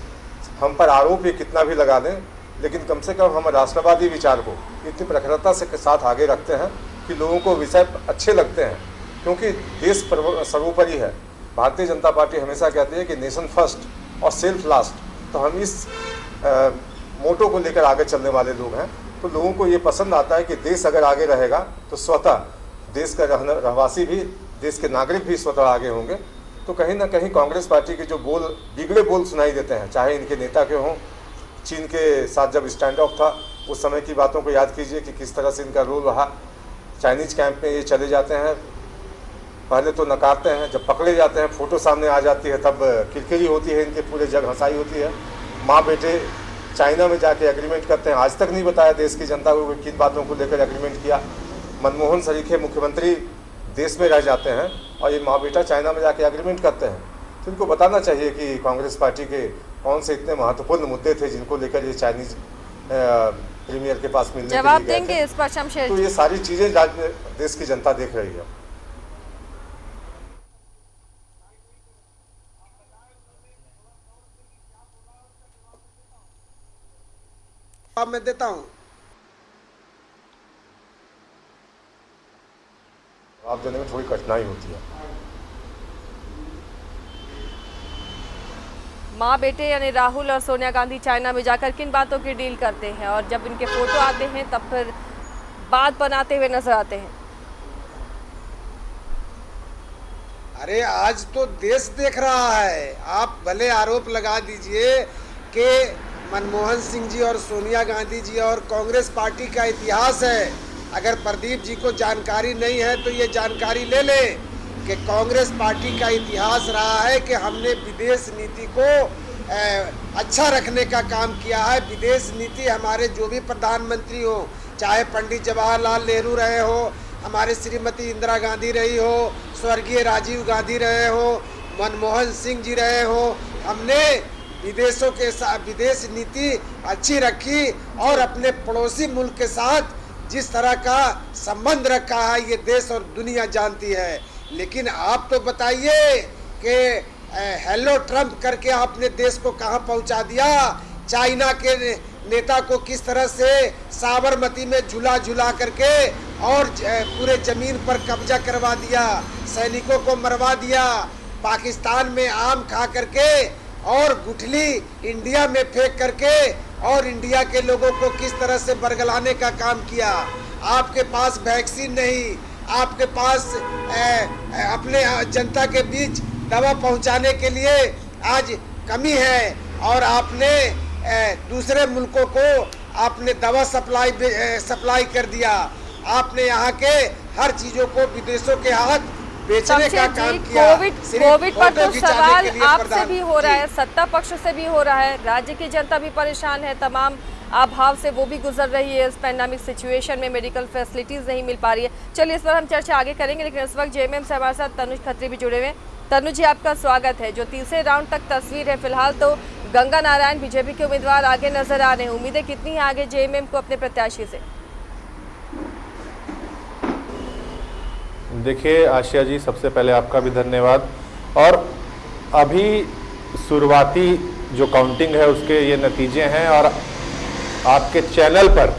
हम पर आरोप ये कितना भी लगा दें, लेकिन कम से कम हम राष्ट्रवादी विचार को इतनी प्रखरता से साथ आगे रखते हैं कि लोगों को विषय अच्छे लगते हैं, क्योंकि देश सर्वोपरि है। भारतीय जनता पार्टी हमेशा कहती है कि नेशन फर्स्ट और सेल्फ लास्ट, तो हम इस मोटो को लेकर आगे चलने वाले लोग हैं। तो लोगों को ये पसंद आता है कि देश अगर आगे रहेगा तो स्वतः देश का रहवासी भी, देश के नागरिक भी स्वतः आगे होंगे। तो कहीं ना कहीं कांग्रेस पार्टी के जो बिगड़े बोल सुनाई देते हैं, चाहे इनके नेता के हों, चीन के साथ जब स्टैंड ऑफ था उस समय की बातों को याद कीजिए कि किस तरह से इनका रोल रहा। चाइनीज कैंप में ये चले जाते हैं, पहले तो नकारते हैं, जब पकड़े जाते हैं फोटो सामने आ जाती है तब किरकिरी होती है, इनके पूरे जग हंसाई होती है। माँ बेटे चाइना में जाके एग्रीमेंट करते हैं, आज तक नहीं बताया देश की जनता को किन बातों को लेकर एग्रीमेंट किया। मनमोहन सरीखे मुख्यमंत्री देश में रह जाते हैं और ये माँ बेटा चाइना में जाके एग्रीमेंट करते हैं। तो इनको बताना चाहिए कि कांग्रेस पार्टी के कौन से इतने महत्वपूर्ण मुद्दे थे जिनको लेकर ये चाइनीज प्रीमियर के पास मिलने जवाब के लिए देंगे इस पर शमशेर तो जी। ये सारी चीजें देश की जनता देख रही है। अब मैं देता हूं। जवाब देने में थोड़ी कठिनाई होती है। माँ बेटे यानी राहुल और सोनिया गांधी चाइना में जाकर किन बातों की डील करते हैं और जब इनके फोटो आते हैं तब फिर बात बनाते हुए नजर आते हैं। अरे आज तो देश देख रहा है। आप भले आरोप लगा दीजिए कि मनमोहन सिंह जी और सोनिया गांधी जी और कांग्रेस पार्टी का इतिहास है। अगर प्रदीप जी को जानकारी नहीं है तो ये जानकारी ले ले कि कांग्रेस पार्टी का इतिहास रहा है कि हमने विदेश नीति को अच्छा रखने का काम किया है। विदेश नीति हमारे जो भी प्रधानमंत्री हो, चाहे पंडित जवाहरलाल नेहरू रहे हो, हमारे श्रीमती इंदिरा गांधी रही हो, स्वर्गीय राजीव गांधी रहे हो, मनमोहन सिंह जी रहे हो, हमने विदेशों के साथ विदेश नीति अच्छी रखी और अपने पड़ोसी मुल्क के साथ जिस तरह का संबंध रखा है ये देश और दुनिया जानती है। लेकिन आप तो बताइए कि हेलो ट्रम्प करके आपने देश को कहां पहुंचा दिया। चाइना के नेता को किस तरह से साबरमती में झूला झूला करके और पूरे जमीन पर कब्जा करवा दिया, सैनिकों को मरवा दिया, पाकिस्तान में आम खा करके और गुठली इंडिया में फेंक करके और इंडिया के लोगों को किस तरह से बरगलाने का काम किया। आपके पास वैक्सीन नहीं, आपके पास अपने जनता के बीच दवा पहुंचाने के लिए आज कमी है और आपने दूसरे मुल्कों को आपने दवा सप्लाई कर दिया। आपने यहाँ के हर चीजों को विदेशों के हाथ बेचने का काम किया। कोविड पर तो सवाल आपसे भी हो रहा है, सत्ता पक्ष से भी हो रहा है, राज्य की जनता भी परेशान है, तमाम अभाव से वो भी गुजर रही है। इस पैंडेमिक सिचुएशन में मेडिकल फैसिलिटीज नहीं मिल पा रही है। चलिए इस पर हम चर्चा आगे करेंगे, लेकिन इस वक्त जेएमएम से हमारे साथ तनुज खत्री भी जुड़े हुए हैं। तनुज जी, आपका स्वागत है। जो तीसरे राउंड तक तस्वीर है, फिलहाल तो गंगा नारायण बीजेपी के उम्मीदवार आगे नजर आ रहे हैं। उम्मीदें कितनी है आगे जेएमएम को अपने प्रत्याशी से? देखिए आशिया जी, सबसे पहले आपका भी धन्यवाद। और अभी शुरुआती जो काउंटिंग है उसके ये नतीजे हैं और आपके चैनल पर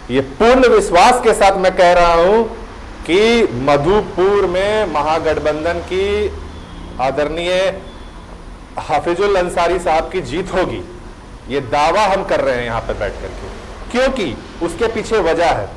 ये पूर्ण विश्वास के साथ मैं कह रहा हूं कि मधुपुर में महागठबंधन की आदरणीय हाफिजुल अंसारी साहब की जीत होगी। ये दावा हम कर रहे हैं यहाँ पर बैठ करके, क्योंकि उसके पीछे वजह है।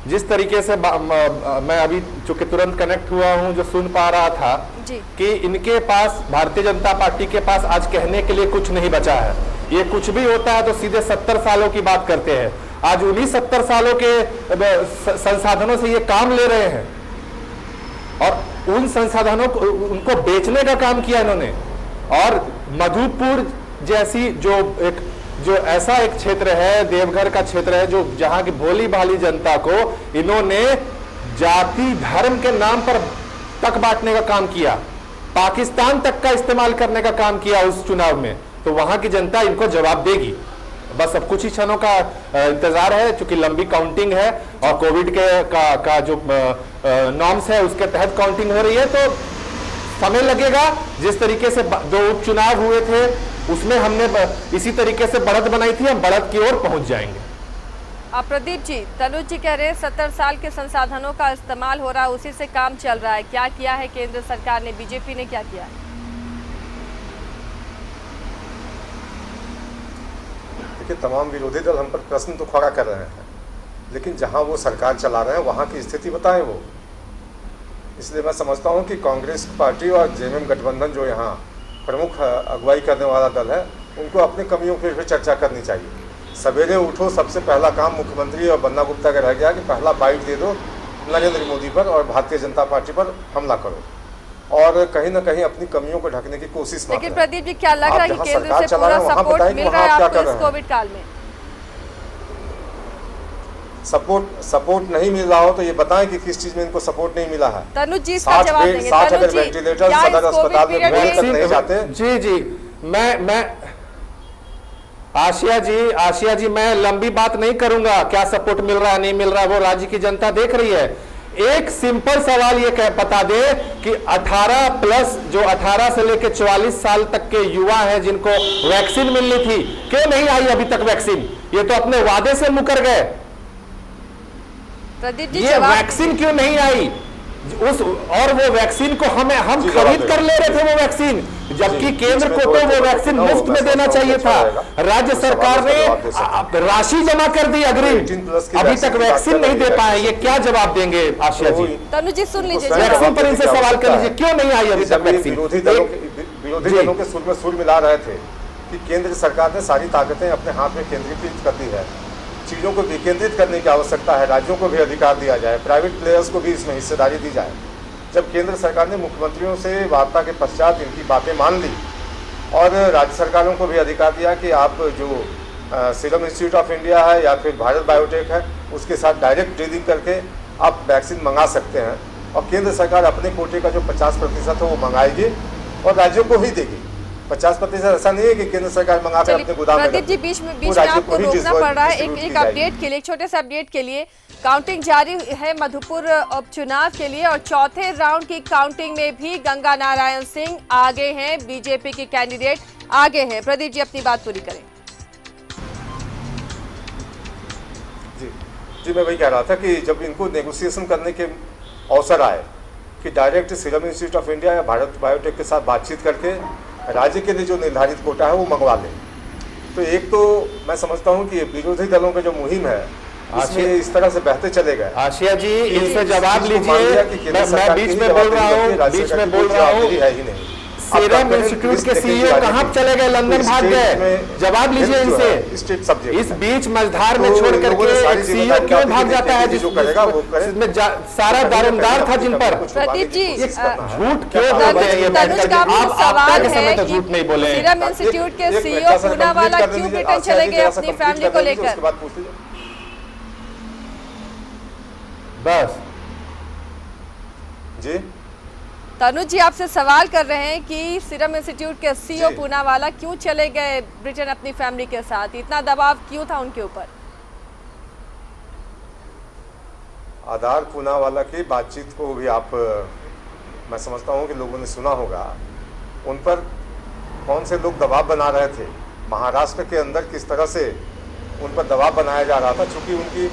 जिस तरीके से मैं अभी चूंकि तुरंत कनेक्ट हुआ हूं, जो सुन पा रहा था कि इनके पास, भारतीय जनता पार्टी के पास आज कहने के लिए कुछ नहीं बचा है। ये कुछ भी होता है तो सीधे 70 सालों की बात करते हैं। आज उन्हीं 70 सालों के संसाधनों से ये काम ले रहे हैं और उन संसाधनों को उनको बेचने का काम किया इन्होंने। और मधुपुर जैसी जो ऐसा एक क्षेत्र है, देवघर का क्षेत्र है, जो जहां की भोली भाली जनता को इन्होंने जाति धर्म के नाम पर तक बांटने का काम किया, पाकिस्तान तक का इस्तेमाल करने का काम किया उस चुनाव में। तो वहां की जनता इनको जवाब देगी। बस अब कुछ ही क्षणों का इंतजार है, क्योंकि लंबी काउंटिंग है और कोविड का जो नॉर्म्स है उसके तहत काउंटिंग हो रही है, तो समय लगेगा। जिस तरीके से 2 उपचुनाव हुए थे उसमें हमने इसी तरीके से बढ़त बनाई थी, हम बढ़त की ओर पहुंच जाएंगे। अब प्रदीप जी, तनुज जी कह रहे हैं 70 साल के संसाधनों का इस्तेमाल हो रहा है, उसी से काम चल रहा है। क्या किया है केंद्र सरकार ने, बीजेपी ने क्या किया है? देखिए, तमाम विरोधी दल हम पर प्रश्न तो खड़ा कर रहे हैं, लेकिन जहां वो सरकार चला रहे हैं वहां की स्थिति बताएं वो। इसलिए मैं समझता हूं कि कांग्रेस पार्टी और जेएमएम गठबंधन जो यहाँ प्रमुख अगुवाई करने वाला दल है, उनको अपनी कमियों पर भी चर्चा करनी चाहिए। सवेरे उठो, सबसे पहला काम मुख्यमंत्री और बन्ना गुप्ता का रह गया कि पहला बाइट दे दो नरेंद्र मोदी पर और भारतीय जनता पार्टी पर हमला करो, और कहीं ना कहीं अपनी कमियों को ढकने की कोशिश मत करें। लेकिन प्रदीप जी, क्या लग रहा है कि केंद्र से पूरा सपोर्ट मिल रहा है आपको इस कोविड काल में? सपोर्ट नहीं मिल रहा हो तो ये बताएं कि किस चीज में इनको सपोर्ट नहीं मिला है। तनुज जी इसका जवाब देंगे। 60 अगर वेंटिलेटर सदर अस्पताल में नहीं जाते। जी मैं आशिया जी मैं लंबी बात नहीं करूंगा, क्या सपोर्ट मिल रहा है नहीं मिल रहा है वो राज्य की जनता देख रही है। एक सिंपल सवाल ये बता दे कि 18 प्लस जो 18 से लेकर 44 साल तक के युवा हैं जिनको वैक्सीन मिलनी थी, क्यों नहीं आई अभी तक वैक्सीन? ये तो अपने वादे से मुकर गए। प्रदीप जी, ये वैक्सीन क्यों नहीं आई? और वो वैक्सीन को हम खरीद कर ले रहे थे वो वैक्सीन, जबकि केंद्र को तो वो वैक्सीन मुफ्त में देना चाहिए था। राज्य सरकार ने राशि जमा कर दी अग्रिम, अभी तक वैक्सीन नहीं दे पाए। ये क्या जवाब देंगे आशिया जी? तनु जी सुन लीजिए, वैक्सीन पर इनसे सवाल कर लीजिए, क्यों नहीं आई अभी तक वैक्सीन? विरोधी दलों के सुर में सुर मिला रहे थे कि केंद्र सरकार ने सारी ताकतें अपने हाथ में केंद्रीकृत कर दी है, चीज़ों को विकेंद्रित करने की आवश्यकता है, राज्यों को भी अधिकार दिया जाए, प्राइवेट प्लेयर्स को भी इसमें हिस्सेदारी दी जाए। जब केंद्र सरकार ने मुख्यमंत्रियों से वार्ता के पश्चात इनकी बातें मान ली और राज्य सरकारों को भी अधिकार दिया कि आप जो सीरम इंस्टीट्यूट ऑफ इंडिया है या फिर भारत बायोटेक है, उसके साथ डायरेक्ट डीलिंग करके आप वैक्सीन मंगा सकते हैं, और केंद्र सरकार अपने कोटे का जो 50% है वो मंगाएगी और राज्यों को ही देगी। 50% ऐसा नहीं है कि केंद्र सरकार मंगा कर अपने गोदाम में। प्रदीप जी, बीच में आपको रोकना पड़ रहा है एक अपडेट के लिए, छोटे से अपडेट के लिए। काउंटिंग जारी है मधुपुर उपचुनाव के लिए और चौथे राउंड की काउंटिंग में भी गंगा नारायण सिंह आगे हैं, बीजेपी के कैंडिडेट आगे हैं। प्रदीप जी अपनी बात पूरी करें। जी मैं वही कह रहा था कि जब इनको नेगोशिएशन करने के अवसर आए कि direct serum institute of India या भारत बायोटेक के साथ बातचीत करके राज्य के लिए जो निर्धारित कोटा है वो मंगवा लें, तो एक तो मैं समझता हूँ कि विरोधी दलों का जो मुहिम है इसमें इस तरह से बहते चले गए। आशिया जी इनसे जवाब लीजिए, मैं बीच में बोल रहा हूँ है ही नहीं। सीरम इंस्टीट्यूट के सीईओ कहाँ चले गए? लंदन भाग गए। जवाब लीजिए इनसे। इस बीच मझधार में छोड़ करके सीईओ क्यों भाग जाता है जिसमें सारा दारोमदार था जिन पर? प्रदीप जी झूठ क्यों बोलते हैं? ये सवाल है तो झूठ नहीं बोले। सीरम इंस्टीट्यूट के सीईओ पूनावाला क्यों ब्रिटेन चले गए अपनी फैमिली को लेकर? बस जी तनुज जी आपसे सवाल कर रहे हैं कि सीरम इंस्टीट्यूट के सीईओ पूनावाला क्यों चले गए ब्रिटेन अपनी फैमिली के साथ? इतना दबाव क्यों था उनके ऊपर? आधार पूनावाला की बातचीत को भी आप मैं समझता हूं कि लोगों ने सुना होगा। उन पर कौन से लोग दबाव बना रहे थे, महाराष्ट्र के अंदर किस तरह से उन पर दबाव बनाया जा रहा था। चूंकि उनकी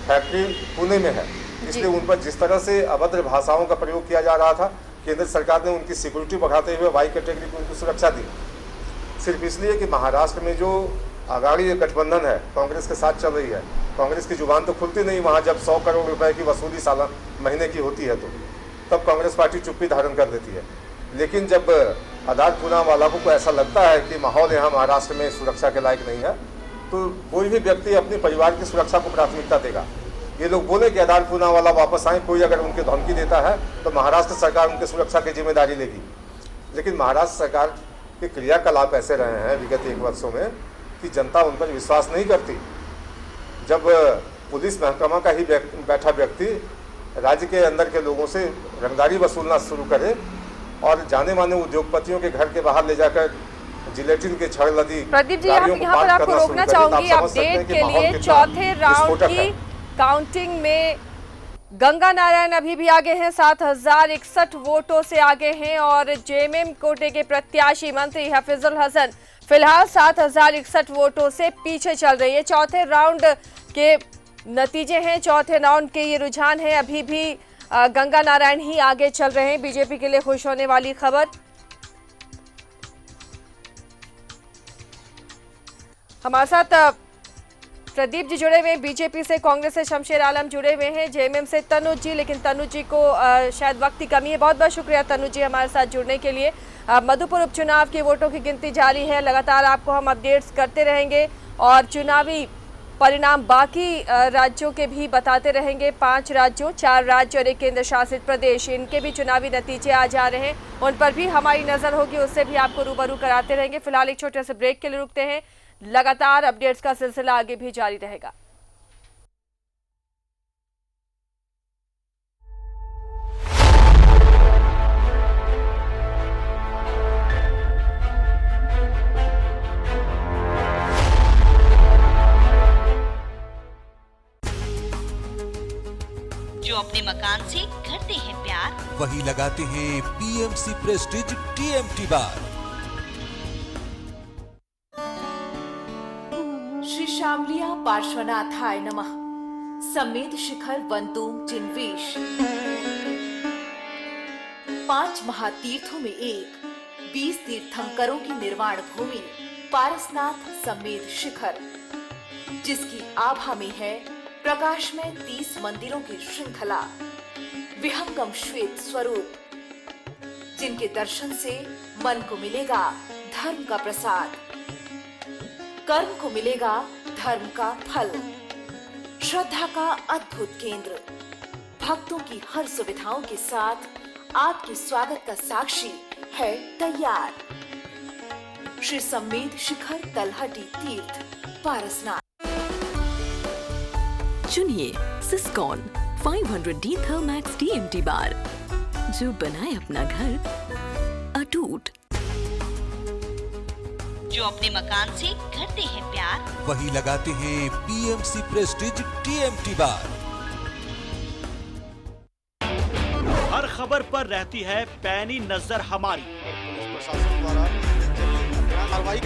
फैक्ट्री पुणे में है, इसलिए उन पर जिस तरह से अभद्र भाषाओं का प्रयोग किया जा रहा था, केंद्र सरकार ने उनकी सिक्योरिटी बढ़ाते हुए वाई कैटेगरी को उनको सुरक्षा दी, सिर्फ इसलिए कि महाराष्ट्र में जो आघाड़ी गठबंधन है कांग्रेस के साथ चल रही है। कांग्रेस की जुबान तो खुलती नहीं वहाँ, जब 100 करोड़ रुपए की वसूली साल महीने की होती है तो तब कांग्रेस पार्टी चुप्पी धारण कर देती है। लेकिन जब आधार पूनावाला को ऐसा लगता है कि माहौल यहाँ महाराष्ट्र में सुरक्षा के लायक नहीं है, तो कोई भी व्यक्ति अपने परिवार की सुरक्षा को प्राथमिकता देगा। ये लोग बोले कि आधार पूनावाला वापस आए, कोई अगर उनके धमकी देता है तो महाराष्ट्र सरकार उनकी सुरक्षा की जिम्मेदारी लेगी। लेकिन महाराष्ट्र सरकार के क्रियाकलाप ऐसे रहे हैं विगत 1 वर्षों में कि जनता उन पर विश्वास नहीं करती। जब पुलिस महकमा का ही बैठा व्यक्ति राज्य के अंदर के लोगों से रंगदारी वसूलना शुरू करे और जाने माने उद्योगपतियों के घर के बाहर ले जाकर जिलेटिन के छड़ लदी। प्रदीप जी यहाँ पर आपको रोकना चाहूंगी अपडेट के लिए। चौथे राउंड की काउंटिंग में गंगा नारायण अभी भी आगे हैं, 7061 वोटों से आगे हैं और जेएमएम कोटे के प्रत्याशी मंत्री हफीजुल हसन फिलहाल 7061 वोटों से पीछे चल रही है। चौथे राउंड के नतीजे हैं, चौथे राउंड के ये रुझान है। अभी भी गंगा नारायण ही आगे चल रहे हैं। बीजेपी के लिए खुश होने वाली खबर। हमारे साथ प्रदीप जी जुड़े हुए हैं बीजेपी से, कांग्रेस से शमशेर आलम जुड़े हुए हैं, जेएमएम से तनुज जी, लेकिन तनुज जी को शायद वक्त की कमी है। बहुत बहुत शुक्रिया तनुज जी हमारे साथ जुड़ने के लिए। मधुपुर उपचुनाव के वोटों की गिनती जारी है, लगातार आपको हम अपडेट्स करते रहेंगे और चुनावी परिणाम बाकी राज्यों के भी बताते रहेंगे। 5 राज्यों, 4 राज्य और 1 केंद्र शासित प्रदेश, इनके भी चुनावी नतीजे आ जा रहे हैं, उन पर भी हमारी नजर होगी, उससे भी आपको रूबरू कराते रहेंगे। फिलहाल एक छोटे से ब्रेक के लिए रुकते हैं, लगातार अपडेट्स का सिलसिला आगे भी जारी रहेगा। जो अपने मकान से करते हैं प्यार, वही लगाते हैं PMC prestige TMT bar. Shri Shyamaliya पार्श्वनाथाय नमः। समेत शिखर वंतुम जिनवेश। 5 महातीर्थों में एक, 20 तीर्थंकरों की निर्वाण भूमि पारसनाथ समेत शिखर, जिसकी आभा में है प्रकाशमय 30 मंदिरों की श्रृंखला, विहंगम श्वेत स्वरूप, जिनके दर्शन से मन को मिलेगा धर्म का प्रसाद, कर्म को मिलेगा धर्म का फल, श्रद्धा का अद्भुत केंद्र, भक्तों की हर सुविधाओं के साथ आपके स्वागत का साक्षी है तैयार। श्री समेत शिखर तलहटी तीर्थ पारसनाथ। चुनिए सिस्कॉन 500D थर्मैक्स TMT बार, जो बनाए अपना घर अटूट। जो अपने मकान से करते हैं प्यार, वही लगाते हैं पीएमसी प्रेस्टीज टीएमटी बार। हर खबर पर रहती है पैनी नजर हमारी। पुलिस प्रशासन द्वारा कार्रवाई